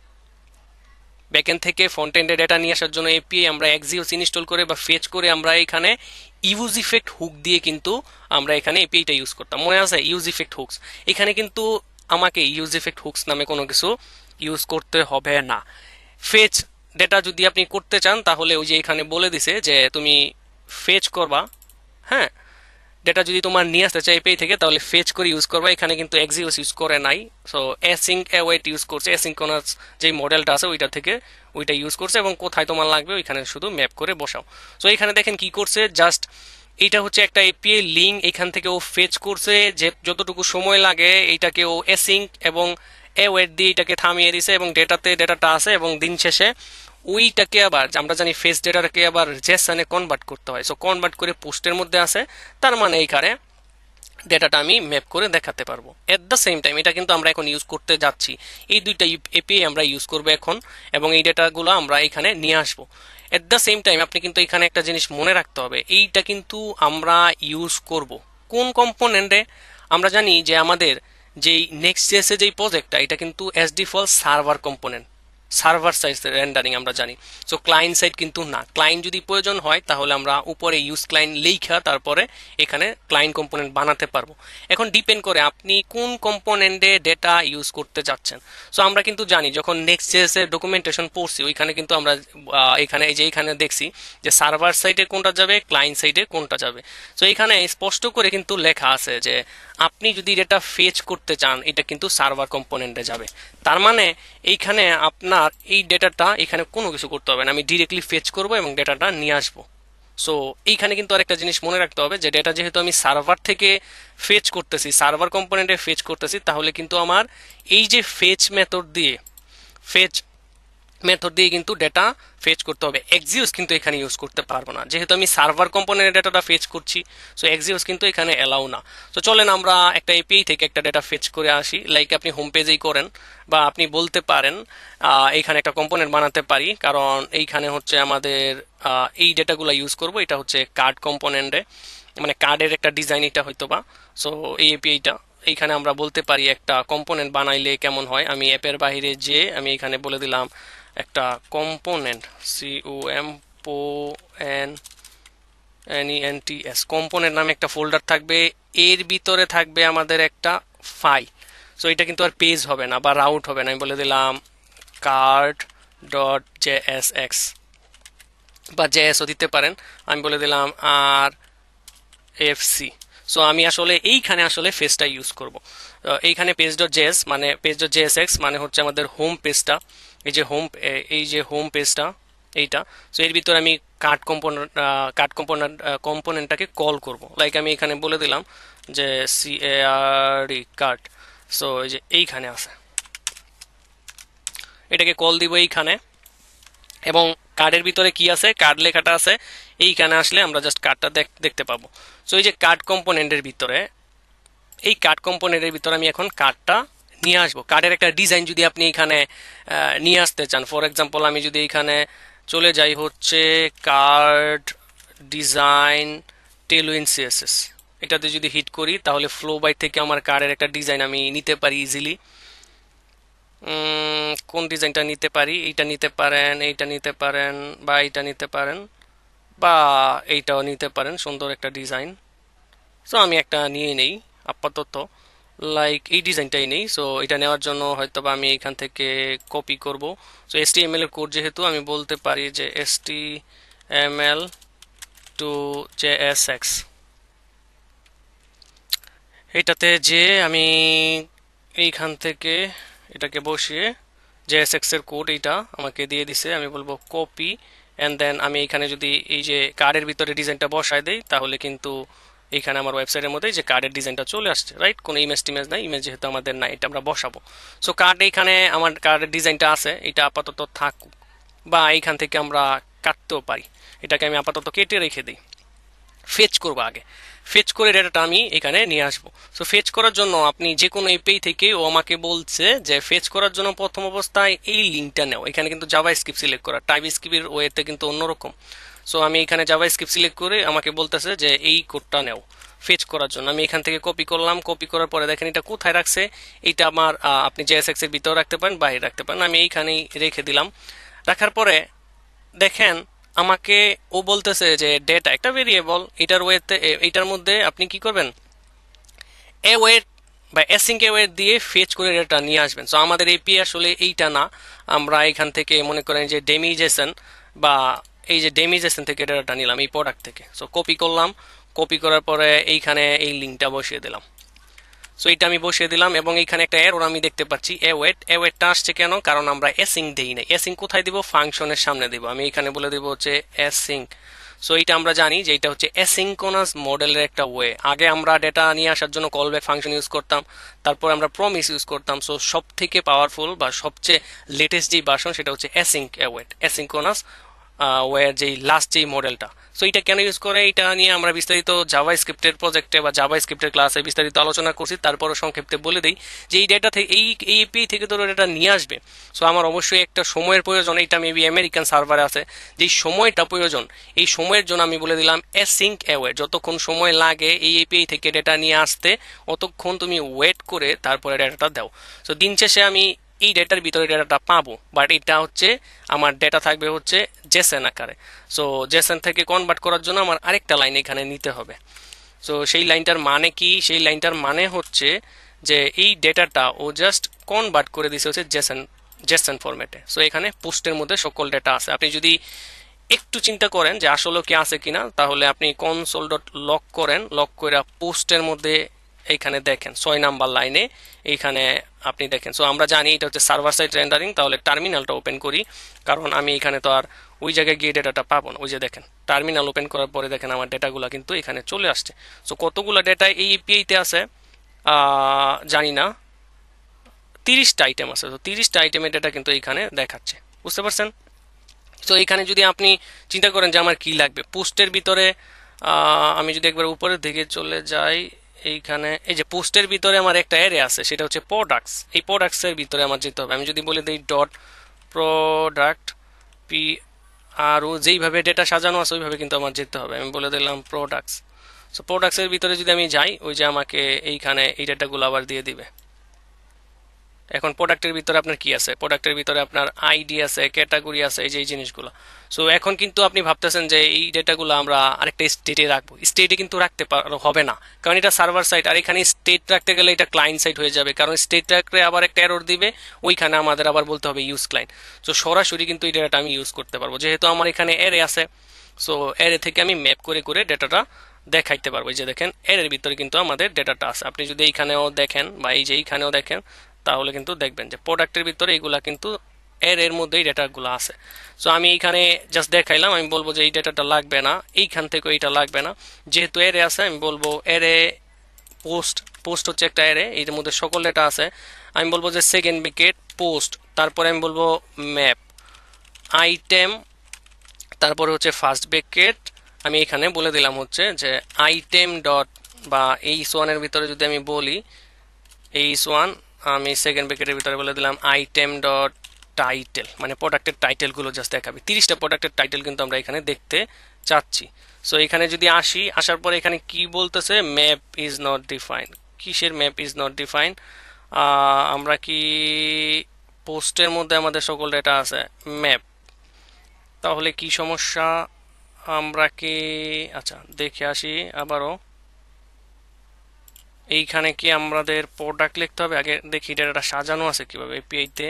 ব্যাকএন্ড থেকে ফ্রন্ট এন্ডে ডেটা নিয়ে আসার জন্য এপিআই আমরা এক্সিওস ইনস্টল করে বা ফেচ করে আমরা এখানে ইউজ ইফেক্ট হুক দিয়ে কিন্তু আমরা এখানে এপিআইটা ইউজ করতাম। মনে আছে ইউজ ইফেক্ট হুকস? এখানে কিন্তু আমাকে ইউজ ইফেক্ট হুকস নামে কোনো কিছু ইউজ করতে হবে না। ফেচ ডেটা যদি আপনি করতে চান তাহলে ওই যে এখানে বলে দিছে যে তুমি ফেচ করবা, হ্যাঁ, ডেটা যদি তোমার নিয়ে আসতে চাই এপিআই থেকে তাহলে ফেচ করে ইউজ করবে, এখানে কিন্তু এক্সিওস ইউজ করে নাই। সো অ্যাসিঙ্ক অ্যাওয়েট ইউজ করছে, অ্যাসিঙ্কোনাস যে মডেলটা আছে ওইটা থেকে ওইটা ইউজ করছে, এবং কোথায় তোমার লাগবে ওইখানে শুধু ম্যাপ করে বসাও। সো এখানে দেখেন কি করছে, জাস্ট এইটা হচ্ছে একটা এপিআই লিঙ্ক, এখান থেকে ও ফেচ করছে যে যতটুকু সময় লাগে এইটাকে ও অ্যাসিঙ্ক এবং অ্যাওয়েট দিয়ে এটাকে থামিয়ে দিছে, এবং ডেটাটা আছে, এবং দিন শেষে ওইটাকে আবার আমরা জানি ফেস ডেটাটাকে আবার জেসনে কনভার্ট করতে হয়। সো কনভার্ট করে পোস্টের মধ্যে আছে, তার মানে এইখানে ডেটাটা আমি ম্যাপ করে দেখাতে পারবো। এট দ্য সেম টাইম এটা কিন্তু আমরা এখন ইউজ করতে যাচ্ছি, এই দুইটা এপিআই আমরা ইউজ করবো এখন, এবং এই ডেটাগুলো আমরা এখানে নিয়ে আসবো। এট দ্য সেম টাইম আপনি কিন্তু এখানে একটা জিনিস মনে রাখতে হবে, এইটা কিন্তু আমরা ইউজ করব কোন কম্পোনেন্টে। আমরা জানি যে আমাদের যেই নেক্সট জেসে যেই প্রজেক্টটা এটা কিন্তু S default server component, server side rendering আমরা জানি। সো ক্লায়েন্ট সাইড কিন্তু না, ক্লায়েন্ট যদি প্রয়োজন হয় তাহলে আমরা উপরে ইউজ ক্লায়েন্ট লেখা তারপরে এখানে ক্লায়েন্ট কম্পোনেন্ট বানাতে পারবো। এখন ডিপেন্ড করে আপনি কোন কম্পোনেন্টে ডেটা ইউজ করতে যাচ্ছেন। সো আমরা কিন্তু জানি যখন নেক্সট জেএস এর ডকুমেন্টেশন পড়ছি ওইখানে কিন্তু আমরা এখানে এই যে এখানে দেখছি যে সার্ভার সাইডে কোনটা যাবে, ক্লায়েন্ট সাইডে কোনটা যাবে। সো এখানে স্পষ্ট করে কিন্তু লেখা আছে যে আপনি যদি ডেটা ফেচ করতে চান এটা কিন্তু সার্ভার কম্পোনেন্টে যাবে। তার মানে এইখানে আপনার এই ডেটাটা এখানে কোনো কিছু করতে হবে না, আমি ডিরেক্টলি ফেচ করব এবং ডেটাটা নিয়ে আসবো। সো এইখানে কিন্তু আরেকটা জিনিস মনে রাখতে হবে যে ডেটা যেহেতু আমি সার্ভার থেকে ফেচ করতেছি, সার্ভার কম্পোনেন্টে ফেচ করতেছি, তাহলে কিন্তু আমার এই যে ফেচ মেথড দিয়ে কিন্তু ডেটা ফেচ করতে হবে। এক্সিওস কিন্তু এখানে ইউজ করতে পারবো না, যেহেতু আমি সার্ভার কম্পোনেন্টের ডেটাটা ফেচ করছি। সো এক্সিওস কিন্তু এখানে এলাও না। তো চলেন আমরা একটা এপিআই থেকে একটা ডেটা ফেচ করে আসি, লাইক আপনি হোম পেজেই করেন, বা আপনি বলতে পারেন এইখানে একটা কম্পোনেন্ট বানাতে পারি, কারণ এইখানে হচ্ছে আমাদের এই ডেটাগুলো ইউজ করব। এটা হচ্ছে কার্ড কম্পোনেন্টে, মানে কার্ডের একটা ডিজাইন এটা হয়তো বা। সো এই এপিআইটা এইখানে আমরা বলতে পারি একটা কম্পোনেন্ট বানাইলে কেমন হয়। আমি অ্যাপের বাইরে যে আমি এখানে বলে দিলাম একটা কম্পোনেন্ট, COMPONENTS কম্পোনেন্ট নামে একটা ফোল্ডার থাকবে, এর ভিতরে থাকবে আমাদের একটা ফাইল। সো এটা কিন্তু আর পেজ হবে না বা রাউট হবে না, আমি বলে দিলাম card.jsx বা জেএসও দিতে পারেন, আমি বলে দিলাম আর এফসি। সো আমি আসলে এইখানে আসলে ফেজটা ইউজ করব। এইখানে পেজ.js মানে পেজ.jsx মানে হচ্ছে আমাদের হোম পেজটা, এই যে হোম পেজটা এইটা। সো এর ভিতরে আমি কম্পোনেন্টটাকে কল করব, লাইক আমি এখানে বলে দিলাম যে CARD কার্ড। সো এই যে এইখানে আছে, এটাকে কল দিব এইখানে, এবং কার্ডের ভিতরে কি আছে, কার্ড লেখাটা আছে, এইখানে আসলে আমরা জাস্ট কার্ডটা দেখতে পাবো। সো এই যে কার্ড কম্পোনেন্টের ভিতরে, এই কার্ড কম্পোনেন্টের ভিতরে আমি এখন কার্ডটা নিয়ে আসবো। কার্ডের একটা ডিজাইন যদি আপনি এখানে নিয়ে আসতে চান, ফর এক্সাম্পল আমি যদি এখানে চলে যাই হচ্ছে কার্ড ডিজাইন টেলউইন সিএসএস, এটাতে যদি হিট করি তাহলে ফ্লো বাই থেকে আমার কার্ডের একটা ডিজাইন আমি নিতে পারি ইজিলি। কোন ডিজাইনটা নিতে পারি, এইটা নিতে পারেন, এইটা নিতে পারেন, বা এইটা নিতে পারেন, বা এইটাও নিতে পারেন, সুন্দর একটা ডিজাইন। সো আমি একটা নিয়ে নেই আপাতত, লাইক এই ডিজাইনটাই নেই। সো এটা নেওয়ার জন্য হয়তো বা আমি এখান থেকে কপি করব। সো HTML এর কোড যেহেতু আমি বলতে পারি যে HTML to JSX, এটাতে যে আমি এইখান থেকে এটাকে বসিয়ে JSX এর কোড এইটা আমাকে দিয়ে দিছে, আমি বলবো কপি, অ্যান্ড দেন আমি এখানে যদি এই যে কার্ডের ভিতরে ডিজাইনটা বসায় দেই তাহলে কিন্তু এইখানে আমার ওয়েবসাইটের মধ্যে যে কার্ডের ডিজাইনটা চলে আসছে, রাইট? কোনো ইমেজ নাই, ইমেজ যেহেতু আমাদের নাই, এটা আমরা বসাবো। সো কার্ড এইখানে আমার কার্ডের ডিজাইনটা আছে, এটা আপাতত থাকুক, বা এইখান থেকে আমরা কাটতেও পারি, এটাকে আমি আপাতত কেটে রেখে দিই। ফেচ করবো আগে, ফেচ করে ডেটাটা আমি এখানে নিয়ে আসবো। সো ফেচ করার জন্য আপনি যে কোনো এপিআই থেকে ও আমাকে বলছে যে ফেচ করার জন্য প্রথম অবস্থায় এই লিঙ্কটা নেও। এখানে কিন্তু জাভা স্ক্রিপ্ট সিলেক্ট করা, টাইপ স্ক্রিপ্টের ওয়েতে কিন্তু অন্যরকম। সো আমি এখানে জাভা স্ক্রিপ্ট সিলেক্ট করে আমাকে বলতেছে যে এই কোডটা নেও ফেচ করার জন্য। আমি এখান থেকে কপি করলাম, কপি করার পরে দেখেন এটা কোথায় রাখছে, এটা আমার আপনি JSX এর ভিতরে রাখতে পারেন, বাইরে রাখতে পারেন, আমি এইখানেই রেখে দিলাম। রাখার পরে দেখেন আমাকে ও বলতেছে যে ডেটা একটা ভেরিয়েবল, এটার ওয়েতে এটার মধ্যে আপনি কি করবেন, এ ওয়েট বা অ্যাসিঙ্ক ওয়েট দিয়ে ফেচ করে ডেটা নিয়ে আসবেন। সো আমাদের এপিআই আসলে এইটা না, আমরা এখান থেকে মনে করেন যে ডেমিজেশন বা এই যে ডেমিজেশন থেকে ডেটাটা নিলাম এই প্রোডাক্ট থেকে। সো কপি করলাম, কপি করার পরে এইখানে এই লিঙ্কটা বসিয়ে দিলাম। সো এটা আমি বসিয়ে দিলাম এবং এখানে একটা এরর আমি দেখতে পাচ্ছি অ্যাওয়েটটা আসছে কেন, কারণ আমরা অ্যাসিং দেই নাই। অ্যাসিং কোথায় দিব? ফাংশনের সামনে দিব। আমি এখানে বলে দিব হচ্ছে অ্যাসিং। সো এটা আমরা জানি যে এটা হচ্ছে অ্যাসিঙ্কোনাস মডেলের একটা ওয়ে। আগে আমরা ডেটা নিয়ে আসার জন্য কল ব্যাক ফাংশন ইউজ করতাম, তারপর আমরা প্রমিস ইউজ করতাম। সো সব থেকে পাওয়ারফুল বা সবচেয়ে লেটেস্ট যেই ভার্সন সেটা হচ্ছে অ্যাসিং অ্যাওয়েট, অ্যাসিঙ্কোনাস ওয়ের যেই লাস্ট যেই মডেলটা। সো এটা কেন ইউজ করে এটা নিয়ে আমরা বিস্তারিত জাভা স্ক্রিপ্টের প্রজেক্টে বা জাভা স্ক্রিপ্টের ক্লাসে বিস্তারিত আলোচনা করছি। তারপরও সংক্ষেপে বলে দিই যে এই ডেটা থেকে এই এপিআই থেকে ধরো ডেটা নিয়ে আসবে। সো আমার অবশ্যই একটা সময়ের প্রয়োজন। এটা মেবি আমেরিকান সার্ভারে আছে, যেই সময়টা প্রয়োজন এই সময়ের জন্য আমি বলে দিলাম অ্যাসিঙ্ক অ্যাওয়েট। যতক্ষণ সময় লাগে এই এপিআই থেকে ডেটা নিয়ে আসতে অতক্ষণ তুমি ওয়েট করে তারপরে ডেটাটা দাও। সো দিন শেষে আমি এই ডেটার ভিতরে ডেটাটা পাবো, বাট এটা হচ্ছে আমার ডেটা থাকবে হচ্ছে জেসন আকারে। সো জেসন থেকে কনভার্ট করার জন্য আমার আরেকটা লাইন এখানে নিতে হবে। সো সেই লাইনটার মানে কি? সেই লাইনটার মানে হচ্ছে যে এই ডেটাটা ও জাস্ট কনভার্ট করে দিছে হচ্ছে জেসন ফরম্যাটে। সো এখানে পোস্টের মধ্যে সকল ডেটা আছে। আপনি যদি একটু চিন্তা করেন যে আসলে কি আছে কিনা, তাহলে আপনি কনসোল ডট লক করেন, লক করে পোস্টের মধ্যে এইখানে দেখেন 6 নাম্বার লাইনে এইখানে আপনি দেখেন। সো আমরা জানি এটা হচ্ছে সার্ভার সাইড রেন্ডারিং। তাহলে টার্মিনালটা ওপেন করি, কারণ আমি এখানে তো আর ওই জায়গায় গিয়ে ডেটাটা পাবো না। ওই যে দেখেন টার্মিনাল ওপেন করার পরে দেখেন আমার ডেটাগুলো কিন্তু এখানে চলে আসছে। সো কতগুলো ডেটা এই এপিআইতে আছে জানি না, 30টা আইটেম আছে। তো 30টা আইটেমের ডেটা কিন্তু এইখানে দেখাচ্ছে, বুঝতে পারছেন? তো এইখানে যদি আপনি চিন্তা করেন যে আমার কি লাগবে পোস্টের ভিতরে, আমি যদি একবার উপরের দিকে চলে যাই, এইখানে এই যে পোস্টের ভিতরে আমার একটা অ্যারে আছে, সেটা হচ্ছে প্রোডাক্টস। এই প্রোডাক্টসের ভিতরে আমার যেতে হবে। আমি যদি বলে দিই ডট প্রোডাক্ট পি, আরও যেইভাবে ডেটা সাজানো আছে ওইভাবে কিন্তু আমার যেতে হবে। আমি বলে দিলাম প্রোডাক্টস। সো প্রোডাক্টসের ভিতরে যদি আমি যাই, ওই যে আমাকে এইখানে এই ডেটাগুলো আবার দিয়ে দিবে। এখন প্রোডাক্টের ভিতরে আপনার কি আছে? প্রোডাক্টের ভিতরে আপনার আইডি আছে, ক্যাটাগরি আছে, এই যে এই জিনিসগুলো। সো এখন কিন্তু আপনি ভাবতেছেন যে এই ডেটাগুলো আমরা আরেকটা স্টেটে রাখবো। স্টেটে কিন্তু রাখতে হবে না, কারণ এটা সার্ভার সাইড। আর এখানে স্টেট রাখতে গেলে এটা ক্লায়েন্ট সাইড হয়ে যাবে, কারণ স্টেট রাখলে আবার একটা এরর দিবে, ওইখানে আমাদের আবার বলতে হবে ইউজ ক্লায়েন্ট। সো সরাসরি কিন্তু এই ডেটাটা আমি ইউজ করতে পারবো, যেহেতু আমার এখানে অ্যারে আছে। সো অ্যারে থেকে আমি ম্যাপ করে করে ডেটাটা দেখাইতে পারবো। এই যে দেখেন এর ভিতরে কিন্তু আমাদের ডেটাটা আছে। আপনি যদি এইখানেও দেখেন বা এই যে এইখানেও দেখেন, তাহলে কিন্তু দেখবেন যে প্রোডাক্টের ভিতরে এইগুলা কিন্তু এর মধ্যেই ডেটাগুলো আছে। সো আমি এইখানে জাস্ট দেখাইলাম, আমি বলবো যে এই ডেটাটা লাগবে না, এইখান থেকে এইটা লাগবে না। যেহেতু এরে আছে আমি বলবো এরে পোস্ট হচ্ছে একটা এরে, এর মধ্যে সকল ডেটা আছে। আমি বলবো যে সেকেন্ড ব্র্যাকেট পোস্ট, তারপরে আমি বলবো ম্যাপ আইটেম, তারপরে হচ্ছে ফার্স্ট ব্র্যাকেট। আমি এখানে বলে দিলাম হচ্ছে যে আইটেম ডট বা এইচ1 এর ভিতরে যদি আমি বলি এইচ1, আমি সেকেন্ড ব্র্যাকেটের ভিতরে বলে দিলাম আইটেম ডট টাইটেল, মানে প্রোডাক্টের টাইটেলগুলো জাস্ট দেখাবে। 30টা প্রোডাক্টের টাইটেল কিন্তু আমরা এখানে দেখতে চাচ্ছি। সো এখানে যদি আসার পরে এখানে কি বলতেছে, ম্যাপ ইজ নট ডিফাইন। কিসের ম্যাপ ইজ নট ডিফাইন? আমরা কি পোস্টের মধ্যে আমাদের সকল ডেটা আছে ম্যাপ, তাহলে কি সমস্যা? আমরা কি আচ্ছা দেখে আসি আবারও, এইখানে কি আমাদের প্রোডাক্ট লিখতে হবে? আগে দেখি ডেটাটা সাজানো আছে কিভাবে এপিআইতে।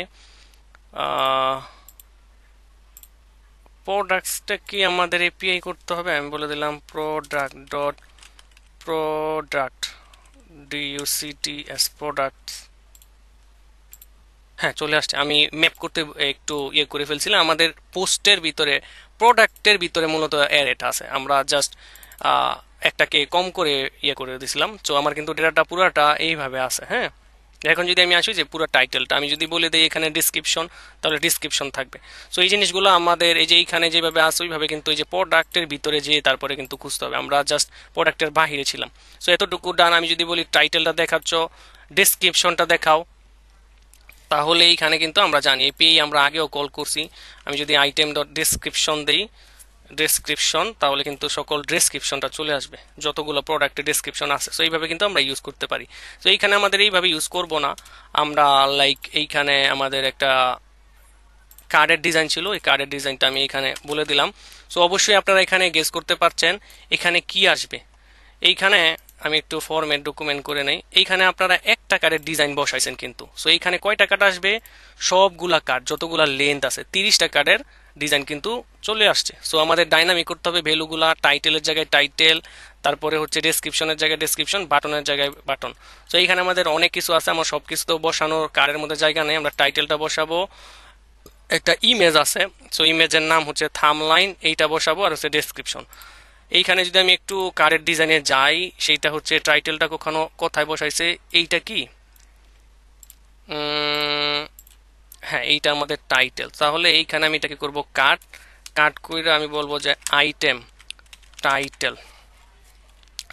প্রোডাক্টসটা কি আমাদের এপিআই করতে হবে? আমি বলে দিলাম প্রোডাক্ট ডট প্রোডাক্ট ডিইউসিটিএস প্রোডাক্টস। হ্যাঁ চলে আসছে। আমি ম্যাপ করতে একটু ইয়ে করে ফেলছিলাম। আমাদের পোস্টের ভিতরে প্রোডাক্টের ভিতরে মূলত এটা আছে, আমরা জাস্ট একটাকে কম করে ইয়ে করে দিয়েছিলাম। তো আমার কিন্তু ডেটাটা পুরোটা এইভাবে আছে। হ্যাঁ, এখন যদি আমি আসি যে পুরো টাইটেলটা আমি যদি বলে দিই এখানে ডিসক্রিপশন, তাহলে ডিসক্রিপশন থাকবে। সো এই জিনিসগুলো আমাদের এই যে এইখানে যেভাবে আছে ওইভাবে কিন্তু এই যে প্রোডাক্টের ভিতরে যেয়ে তারপরে কিন্তু খুঁজতে হবে। আমরা জাস্ট প্রোডাক্টের বাহিরে ছিলাম। সো এতটুকু ডান। আমি যদি বলি টাইটেলটা দেখাচ্ছ, ডিসক্রিপশনটা দেখাও, তাহলে এইখানে কিন্তু আমরা জানি এপিআই আমরা আগেও কল করছি। আমি যদি আইটেম ডট ডিসক্রিপশন দিই ডেসক্রিপশন, তাহলে কিন্তু সকল ডেসক্রিপশনটা চলে আসবে, যতগুলো প্রোডাক্টের ডেসক্রিপশন আছে। সো এইভাবে কিন্তু আমরা ইউজ করতে পারি। তো এইখানে আমাদের এইভাবে ইউজ করব না আমরা, লাইক এইখানে আমাদের একটা কার্ডের ডিজাইন ছিল, এই কার্ডের ডিজাইনটা আমি এখানে বলে দিলাম। সো অবশ্যই আপনারা এখানে গেস করতে পারছেন এখানে কি আসবে। এইখানে আমি একটু ফরম্যাট ডকুমেন্ট করে নেই। এইখানে আপনারা একটা কার্ডের ডিজাইন বসাইছেন কিন্তু। সো এইখানে কয়টা কার্ড আসবে? সবগুলা কার্ড যতগুলা লেন্থ আছে 30টা কার্ডের ডিজাইন কিন্তু চলে আসছে। সো আমাদের ডাইনামিক করতে হবে ভ্যালুগুলা, টাইটেলের জায়গায় টাইটেল, তারপরে হচ্ছে ডেসক্রিপশনের জায়গায় ডেসক্রিপশন, বাটনের জায়গায় বাটন। তো এইখানে আমাদের অনেক কিছু আছে, আমার সব কিছু তো বসানোর কারের মধ্যে জায়গা নেই। আমরা টাইটেলটা বসাবো, একটা ইমেজ আছে, সো ইমেজের নাম হচ্ছে থামলাইন, এইটা বসাবো, আর হচ্ছে ডেসক্রিপশন। এইখানে যদি আমি একটু কারের ডিজাইনে যাই, সেইটা হচ্ছে টাইটেলটা কখনো কোথায় বসাইছে, এইটা কি, হ্যাঁ এইটা আমাদের টাইটেল। তাহলে এইখানে আমি এটাকে করব কাট, কাট করে আমি বলবো যে আইটেম টাইটেল।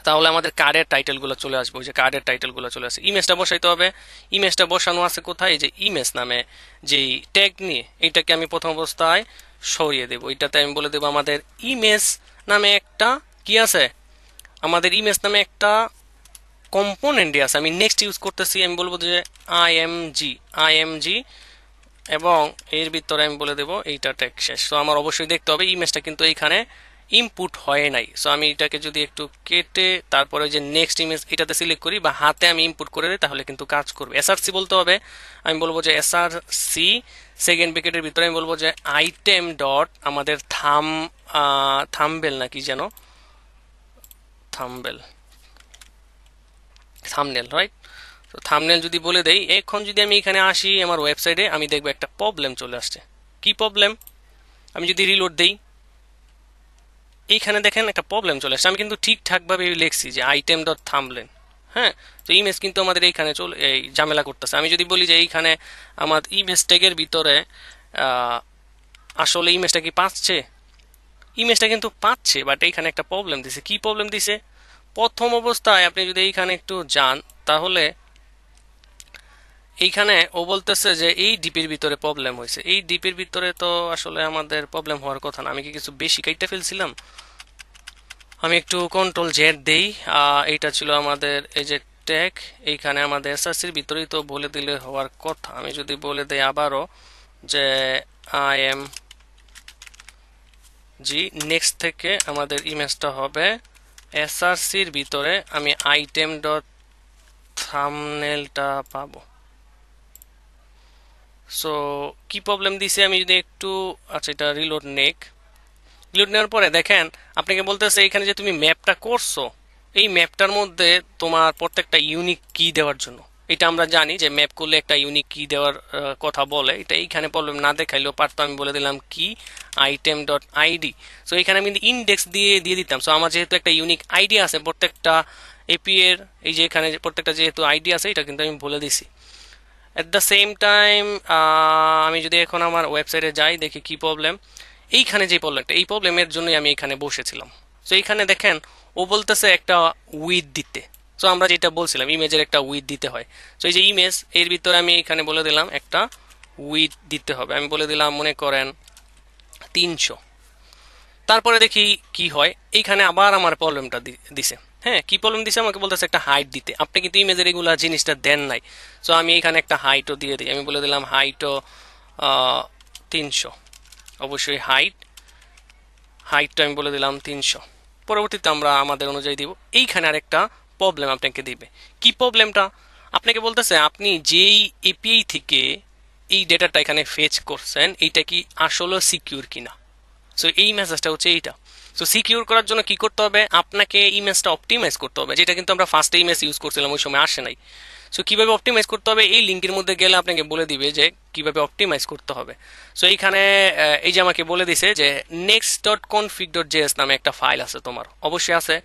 তাহলে আমাদের কার্ডের টাইটেলগুলো চলে আসবে, ওই যে কার্ডের টাইটেলগুলো চলে আসে। ইমেজটা বসাইতে হবে, ইমেজটা বসানো আছে কোথায়, এই যে ইমেজ নামে যেই ট্যাগ নিয়ে, এইটাকে আমি প্রথম অবস্থায় সরিয়ে দেবো। এটাতে আমি বলে দেবো আমাদের ইমেজ নামে একটা কি আছে, আমাদের ইমেজ নামে একটা কম্পোনেন্টই আছে। আমি নেক্সট ইউজ করতেছি, আমি বলবো যে আইএমজি, এবং এর ভিতরে আমি বলে দেবো এইটা ট্যাগ শেষ। তো আমার অবশ্যই দেখতে হবে ইমেজটা কিন্তু এইখানে ইনপুট হয় নাই। সো আমি এটাকে যদি একটু কেটে তারপরে যে নেক্সট ইমেজ এটাতে সিলেক্ট করি বা হাতে আমি ইনপুট করে দিই, তাহলে কিন্তু কাজ করবে। এসআরসি বলতে হবে, আমি বলবো যে এসআরসি সেকেন্ড ব্র্যাকেটের ভিতরে আমি বলবো যে আইটেম ডট আমাদের থামবেল নাকি যেন, থামবেল, থামনেল, রাইট। তো থামনেল যদি বলে দেই, এখন যদি আমি এখানে আসি আমার ওয়েবসাইটে, আমি দেখবো একটা প্রবলেম চলে আসছে। কি প্রবলেম, আমি যদি রিলোড দেই, এইখানে দেখেন একটা প্রবলেম চলে আসছে। আমি কিন্তু ঠিকঠাকভাবে লিখছি যে আইটেম ডট থামলেন, হ্যাঁ। তো ইমেজ কিন্তু আমাদের এইখানে চলে এই ঝামেলা করতেছে। আমি যদি বলি যে এইখানে আমার ইমেজ ট্যাগের ভিতরে আসলে ইমেজটা কি পাচ্ছে, ইমেজটা কিন্তু পাচ্ছে, বাট এইখানে একটা প্রবলেম দিছে। কি প্রবলেম দিছে, প্রথম অবস্থায় আপনি যদি এইখানে একটু যান, তাহলে এইখানে ও বলতেছে যে এই ডিপির ভিতরে প্রবলেম হয়েছে। এই ডিপির ভিতরে তো আসলে আমাদের প্রবলেম হওয়ার কথা না, আমি কি কিছু বেশি কাইটা ফেলছিলাম। আমি একটু কন্ট্রোল জেড দেই, এইটা ছিল আমাদের এই যে ট্যাগ, এইখানে আমাদের এসআরসির ভিতরেই তো বলে দিলে হওয়ার কথা। আমি যদি বলে দেই আবারও যে আইএম জি, নেক্সট থেকে আমাদের ইমেজটা হবে এসআরসির ভিতরে, আমি আইটেম ডট থামনেলটা পাবো। সো কি প্রবলেম দিছে আমি যদি একটু, আচ্ছা এটা রিলোড নেওয়ার পরে দেখেন আপনাকে বলতেছে এখানে যে তুমি ম্যাপটা করছো, এই ম্যাপটার মধ্যে তোমার প্রত্যেকটা ইউনিক কি দেওয়ার জন্য। এটা আমরা জানি যে ম্যাপ করলে একটা ইউনিক কি দেওয়ার কথা বলে, এটা এইখানে প্রবলেম না দেখাইলেও পারতো। আমি বলে দিলাম কি আইটেম ডট আইডি। সো এখানে আমি ইন্ডেক্স দিয়ে দিতাম। সো আমার যেহেতু একটা ইউনিক আইডি আছে প্রত্যেকটা এপি এর, এই যে এখানে প্রত্যেকটা যেহেতু আইডি আছে, এটা কিন্তু আমি বলে দিছি। এট দ্য সেম টাইম আমি যদি এখন আমার ওয়েবসাইটে যাই, দেখি কি প্রবলেম। এইখানে যে প্রবলেমটা, এই প্রবলেমের জন্যই আমি এখানে বসেছিলাম। সো এইখানে দেখেন ও বলতেছে একটা উইথ দিতে। সো আমরা যেটা বলছিলাম ইমেজের একটা উইথ দিতে হয়। সো এই যে ইমেজ, এর ভিতরে আমি এখানে বলে দিলাম একটা উইথ দিতে হবে। আমি বলে দিলাম মনে করেন 300। তারপরে দেখি কি হয়, এইখানে আবার আমার প্রবলেমটা দিছে। হ্যাঁ, কি প্রবলেম দিছে, আমাকে বলতেছে একটা হাইট দিতে। আপনি কিন্তু ইমেজের এগুলা জিনিসটা দেন নাই। সো আমি এখানে একটা হাইটও দিয়ে দিই। আমি বলে দিলাম হাইটও 300। অবশ্যই হাইটটা আমি বলে দিলাম 300। পরবর্তীতে আমরা আমাদের অনুযায়ী দিব। এইখানে আরেকটা প্রবলেম আপনাকে দিবে। কি প্রবলেমটা, আপনাকে বলতেছে আপনি যেই এপিআই থেকে এই ডেটাটা এখানে ফেচ করছেন, এইটা কি আসলে সিকিউর কিনা। সো এই মেসেজটা হচ্ছে এইটা। সো সিকিউর করার জন্য কি করতে হবে, আপনাকে ইমেজটা অপটিমাইজ করতে হবে, যেটা কিন্তু আমরা ফার্স্টে ইমেজ ইউজ করছিলাম ওই সময় আসে নাই। সো কিভাবে অপটিমাইজ করতে হবে, এই লিঙ্কের মধ্যে গেলে আপনাকে বলে দিবে যে কিভাবে অপটিমাইজ করতে হবে। সো এইখানে এই যে আমাকে বলে দিছে যে next dot config dot JS নামে একটা ফাইল আছে, তোমার অবশ্যই আছে।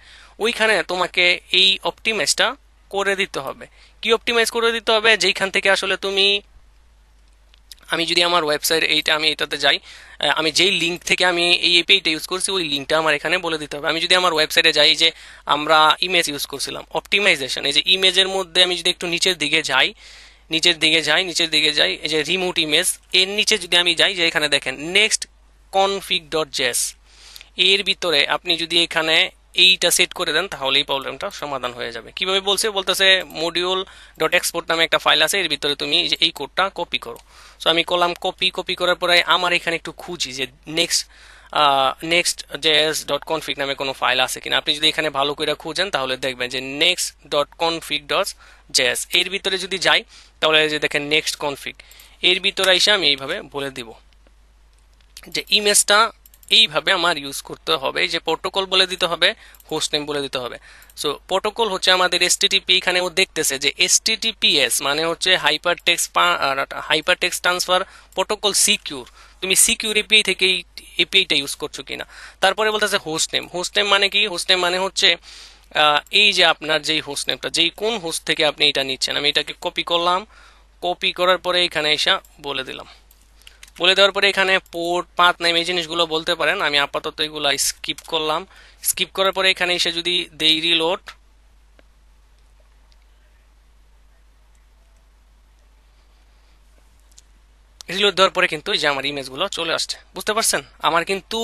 ওইখানে তোমাকে এই অপটিমাইজটা করে দিতে হবে। কি অপটিমাইজ করে দিতে হবে, যেইখান থেকে আসলে তুমি, আমি যদি আমার ওয়েবসাইট এইটা আমি এটাতে যাই, আমি যেই লিঙ্ক থেকে আমি এই এপিআইটা ইউজ করছি ওই লিঙ্কটা আমার এখানে বলে দিতে হবে। আমি যদি আমার ওয়েবসাইটে যাই, যে আমরা ইমেজ ইউজ করছিলাম অপটিমাইজেশন, এই যে ইমেজের মধ্যে আমি যদি একটু নিচের দিকে যাই, এই যে রিমোট ইমেজ, এর নিচে যদি আমি যাই, যে এখানে দেখেন নেক্সট কনফিগ ডট জেএস, এর ভিতরে আপনি যদি এখানে এইটা সেট করে দেন, তাহলে এই প্রবলেমটা সমাধান হয়ে যাবে। কিভাবে বলতেছে মডিউল ডট এক্সপোর্ট নামে একটা ফাইল আছে, এর ভিতরে তুমি এই কোডটা কপি করো। সো আমি করলাম কপি করার পরে আমার এখানে একটু খুঁজি যে নেক্সট জেএস ডট কনফিগ নামে কোনো ফাইল আছে কিনা। আপনি যদি এখানে ভালো করে খুঁজেন তাহলে দেখবেন যে next dot config dot JS, এর ভিতরে যদি যাই তাহলে যে দেখেন নেক্সট কনফিগ, এর ভিতরে এসে আমি এইভাবে বলে দিব যে ইমেজটা এইভাবে আমার ইউজ করতে হবে, যে প্রোটোকল বলে দিতে হবে, হোস্ট নেম বলে দিতে হবে। সো প্রোটোকল হচ্ছে আমাদের এসটিটিপি, এখানে ও দেখতেছে যে এসটিটিপিএস মানে হচ্ছে hyper text transfer protocol secure, তুমি সিকিউর এপিআই থেকে এপিআইটা ইউজ করছো কিনা। তারপরে বলতেছে হোস্ট নেম মানে কি, হোস্ট নেম মানে হচ্ছে এই যে আপনার যেই হোস্ট নেমটা, যেই কোন হোস্ট থেকে আপনি এটা নিচ্ছেন, আমি এটাকে কপি করলাম, কপি করার পরে এখানে এসে বলে দিলাম, বলে দেওয়ার পরে এখানে পোর্ট পাথ নেম এই জিনিসগুলো বলতে পারেন, আমি আপাতত এগুলো স্কিপ করলাম। স্কিপ করার পরে এখানে এসে যদি দেই রিলোড, রিলোড দেওয়ার পরে কিন্তু এই যে আমার ইমেজগুলো চলে আসছে, বুঝতে পারছেন। আমার কিন্তু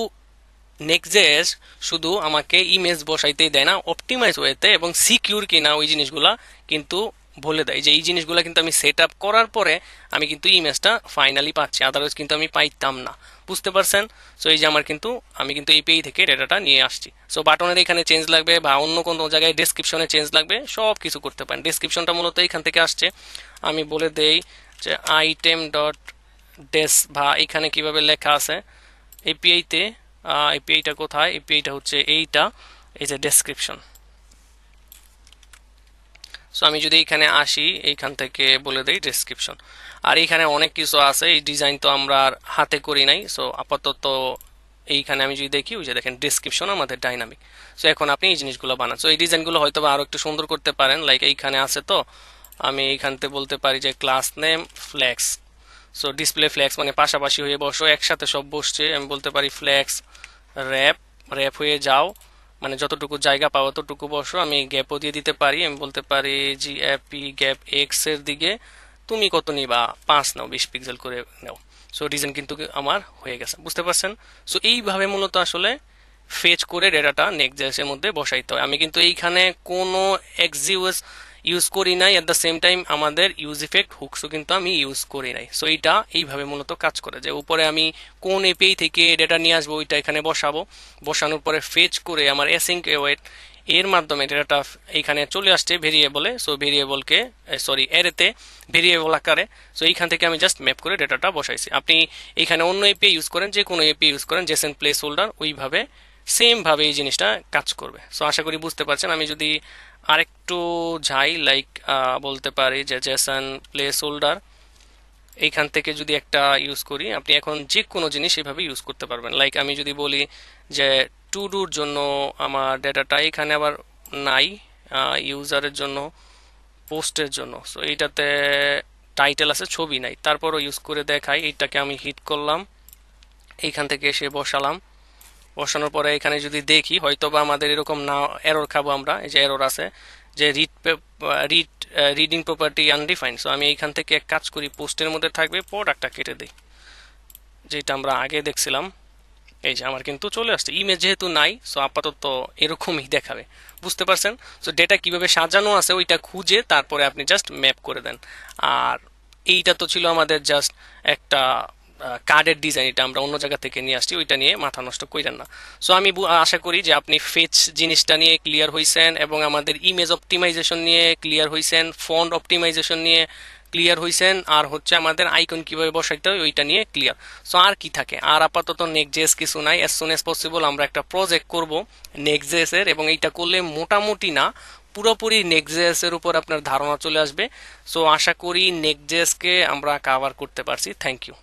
নেক্সট.জেএস শুধু আমাকে ইমেজ বসাইতেই দেয় না, অপটিমাইজ ওয়েতে এবং সিকিউর কিনা ওই জিনিসগুলা কিন্তু বলে দেয়, যে এই জিনিসগুলো কিন্তু আমি সেট আপ করার পরে আমি কিন্তু ইমেজটা ফাইনালি পাচ্ছি, আদারওয়াইজ কিন্তু আমি পাইতাম না, বুঝতে পারছেন। সো এই যে আমার কিন্তু আমি কিন্তু এপিআই থেকে ডেটাটা নিয়ে আসছি। সো বাটনের এখানে চেঞ্জ লাগবে বা অন্য কোনো জায়গায় ডেসক্রিপশনে চেঞ্জ লাগবে, সব কিছু করতে পারেন। ডেসক্রিপশনটা মূলত এখান থেকে আসছে, আমি বলে দেই যে আইটেম ডট ডেস, বা এখানে কিভাবে লেখা আছে এপিআইতে, এপিআইটা কোথায়, এপিআইটা হচ্ছে এইটা, এই যে ডেসক্রিপশন। সো আমি যদি এখানে আসি, এইখান থেকে বলে দেই ডেসক্রিপশন। আর এখানে অনেক কিছু আছে, এই ডিজাইন তো আমরা আর হাতে করি নাই, সো আপাতত এইখানে আমি যদি দেখি, ওই যে দেখেন ডেসক্রিপশন আমাদের ডাইনামিক। সো এখন আপনি এই জিনিসগুলো বানান। সো এই ডিজাইনগুলো হয়তো বা আরো একটু সুন্দর করতে পারেন, লাইক এইখানে আছে, তো আমি এইখান থেকে বলতে পারি যে class name flex. So display flex মানে পাশাপাশি হয়ে বসো, একসাথে সব বসছে, আমি বলতে পারি ফ্লেক্স র্যাপ, র্যাপ হয়ে যাও, মানে যতটুকু জায়গা পাও ততটুকু বসো। আমি গ্যাপও দিয়ে দিতে পারি, আমি বলতে পারি জিএপি গ্যাপ এক্স এর দিকে তুমি কত নিবা, 5 নাও, 20 পিক্সেল করে নাও। সো ডিজাইন কিন্তু আমার হয়ে গেছে, বুঝতে পারছেন। সো এইভাবে মূলত আসলে ফেচ করে ডেটাটা নেক্সট.জেএস এর মধ্যে বসাইতে হয়। আমি কিন্তু এইখানে কোনো এক্সিউএস ইউজ করি নাই, এট দ্য সেম টাইম আমাদের ইউজ ইফেক্ট হুকসও কিন্তু আমি ইউজ করি নাই। সো এইটা এইভাবে মূলত কাজ করে, যে উপরে আমি কোন এপিআই থেকে ডেটা নিয়ে আসবো ওইটা এখানে বসাবো, বসানোর পরে ফেচ করে আমার অ্যাসিঙ্ক ওয়েট এর মাধ্যমে ডেটাটা এইখানে চলে আসছে ভেরিয়েবলে। সো ভেরিয়েবলকে সরি অ্যারেতে ভেরিয়েবল আকারে। সো এইখান থেকে আমি জাস্ট ম্যাপ করে ডেটাটা বসাইছি। আপনি এখানে অন্য এপিআই ইউজ করেন, যে কোনো এপিআই ইউজ করেন, জেসন প্লেস হোল্ডার, ওইভাবে সেম ভাবে এই জিনিসটা কাজ করবে। সো আশা করি বুঝতে পারছেন। আমি যদি আরেকটু যাই, লাইক বলতে পারি যে জেসন প্লেস হোল্ডার, এইখান থেকে যদি একটা ইউজ করি, আপনি এখন যে কোনো জিনিস এভাবে ইউজ করতে পারবেন। লাইক আমি যদি বলি যে টু ডুর জন্য আমার ডেটাটা এখানে আবার নাই, ইউজারের জন্য, পোস্টের জন্য, সো এইটাতে টাইটেল আছে, ছবি নাই, তারপরও ইউজ করে দেখাই। এইটাকে আমি হিট করলাম, এইখান থেকে এসে বসালাম, বসানোর পরে এখানে যদি দেখি হয়তো বা আমাদের এরকম না এরর খাবো আমরা, এই যে এরর আছে যে read reading property undefined. So আমি এইখান থেকে এক কাজ করি, পোস্টের মধ্যে থাকবে, প্রোডাক্টটা কেটে দিই, যেটা আমরা আগে দেখছিলাম। এই যে আমার কিন্তু চলে আসছে, ইমেজ যেহেতু নাই, সো আপাতত এরকমই দেখাবে, বুঝতে পারছেন। সো ডেটা কিভাবে সাজানো আছে ওইটা খুঁজে তারপরে আপনি জাস্ট ম্যাপ করে দেন। আর এইটা তো ছিল আমাদের জাস্ট একটা কার্ডের ডিজাইন, এটা আমরা অন্য জায়গা থেকে নিয়ে আসছি, ওইটা নিয়ে মাথা নষ্ট করেন না। সো আমি আশা করি যে আপনি ফেচ জিনিসটা নিয়ে ক্লিয়ার হয়েছেন, এবং আমাদের ইমেজ অপটিমাইজেশন নিয়ে ক্লিয়ার হয়েছেন, ফন্ট অপটিমাইজেশন নিয়ে ক্লিয়ার হয়েছেন, আর হচ্ছে আমাদের আইকন কিভাবে বসাইতে হয় ওইটা নিয়ে ক্লিয়ার। সো আর কি থাকে, আর আপাতত নেক্সট.জেএস কিছু নাই। অ্যাজ সুন অ্যাজ পসিবল আমরা একটা প্রজেক্ট করব নেক্সট.জেএস এর, এবং এইটা করলে মোটামুটি না পুরোপুরি নেক্সট.জেএস এর উপর আপনার ধারণা চলে আসবে। সো আশা করি নেক্সট.জেএস কে আমরা কভার করতে পারছি। Thank you.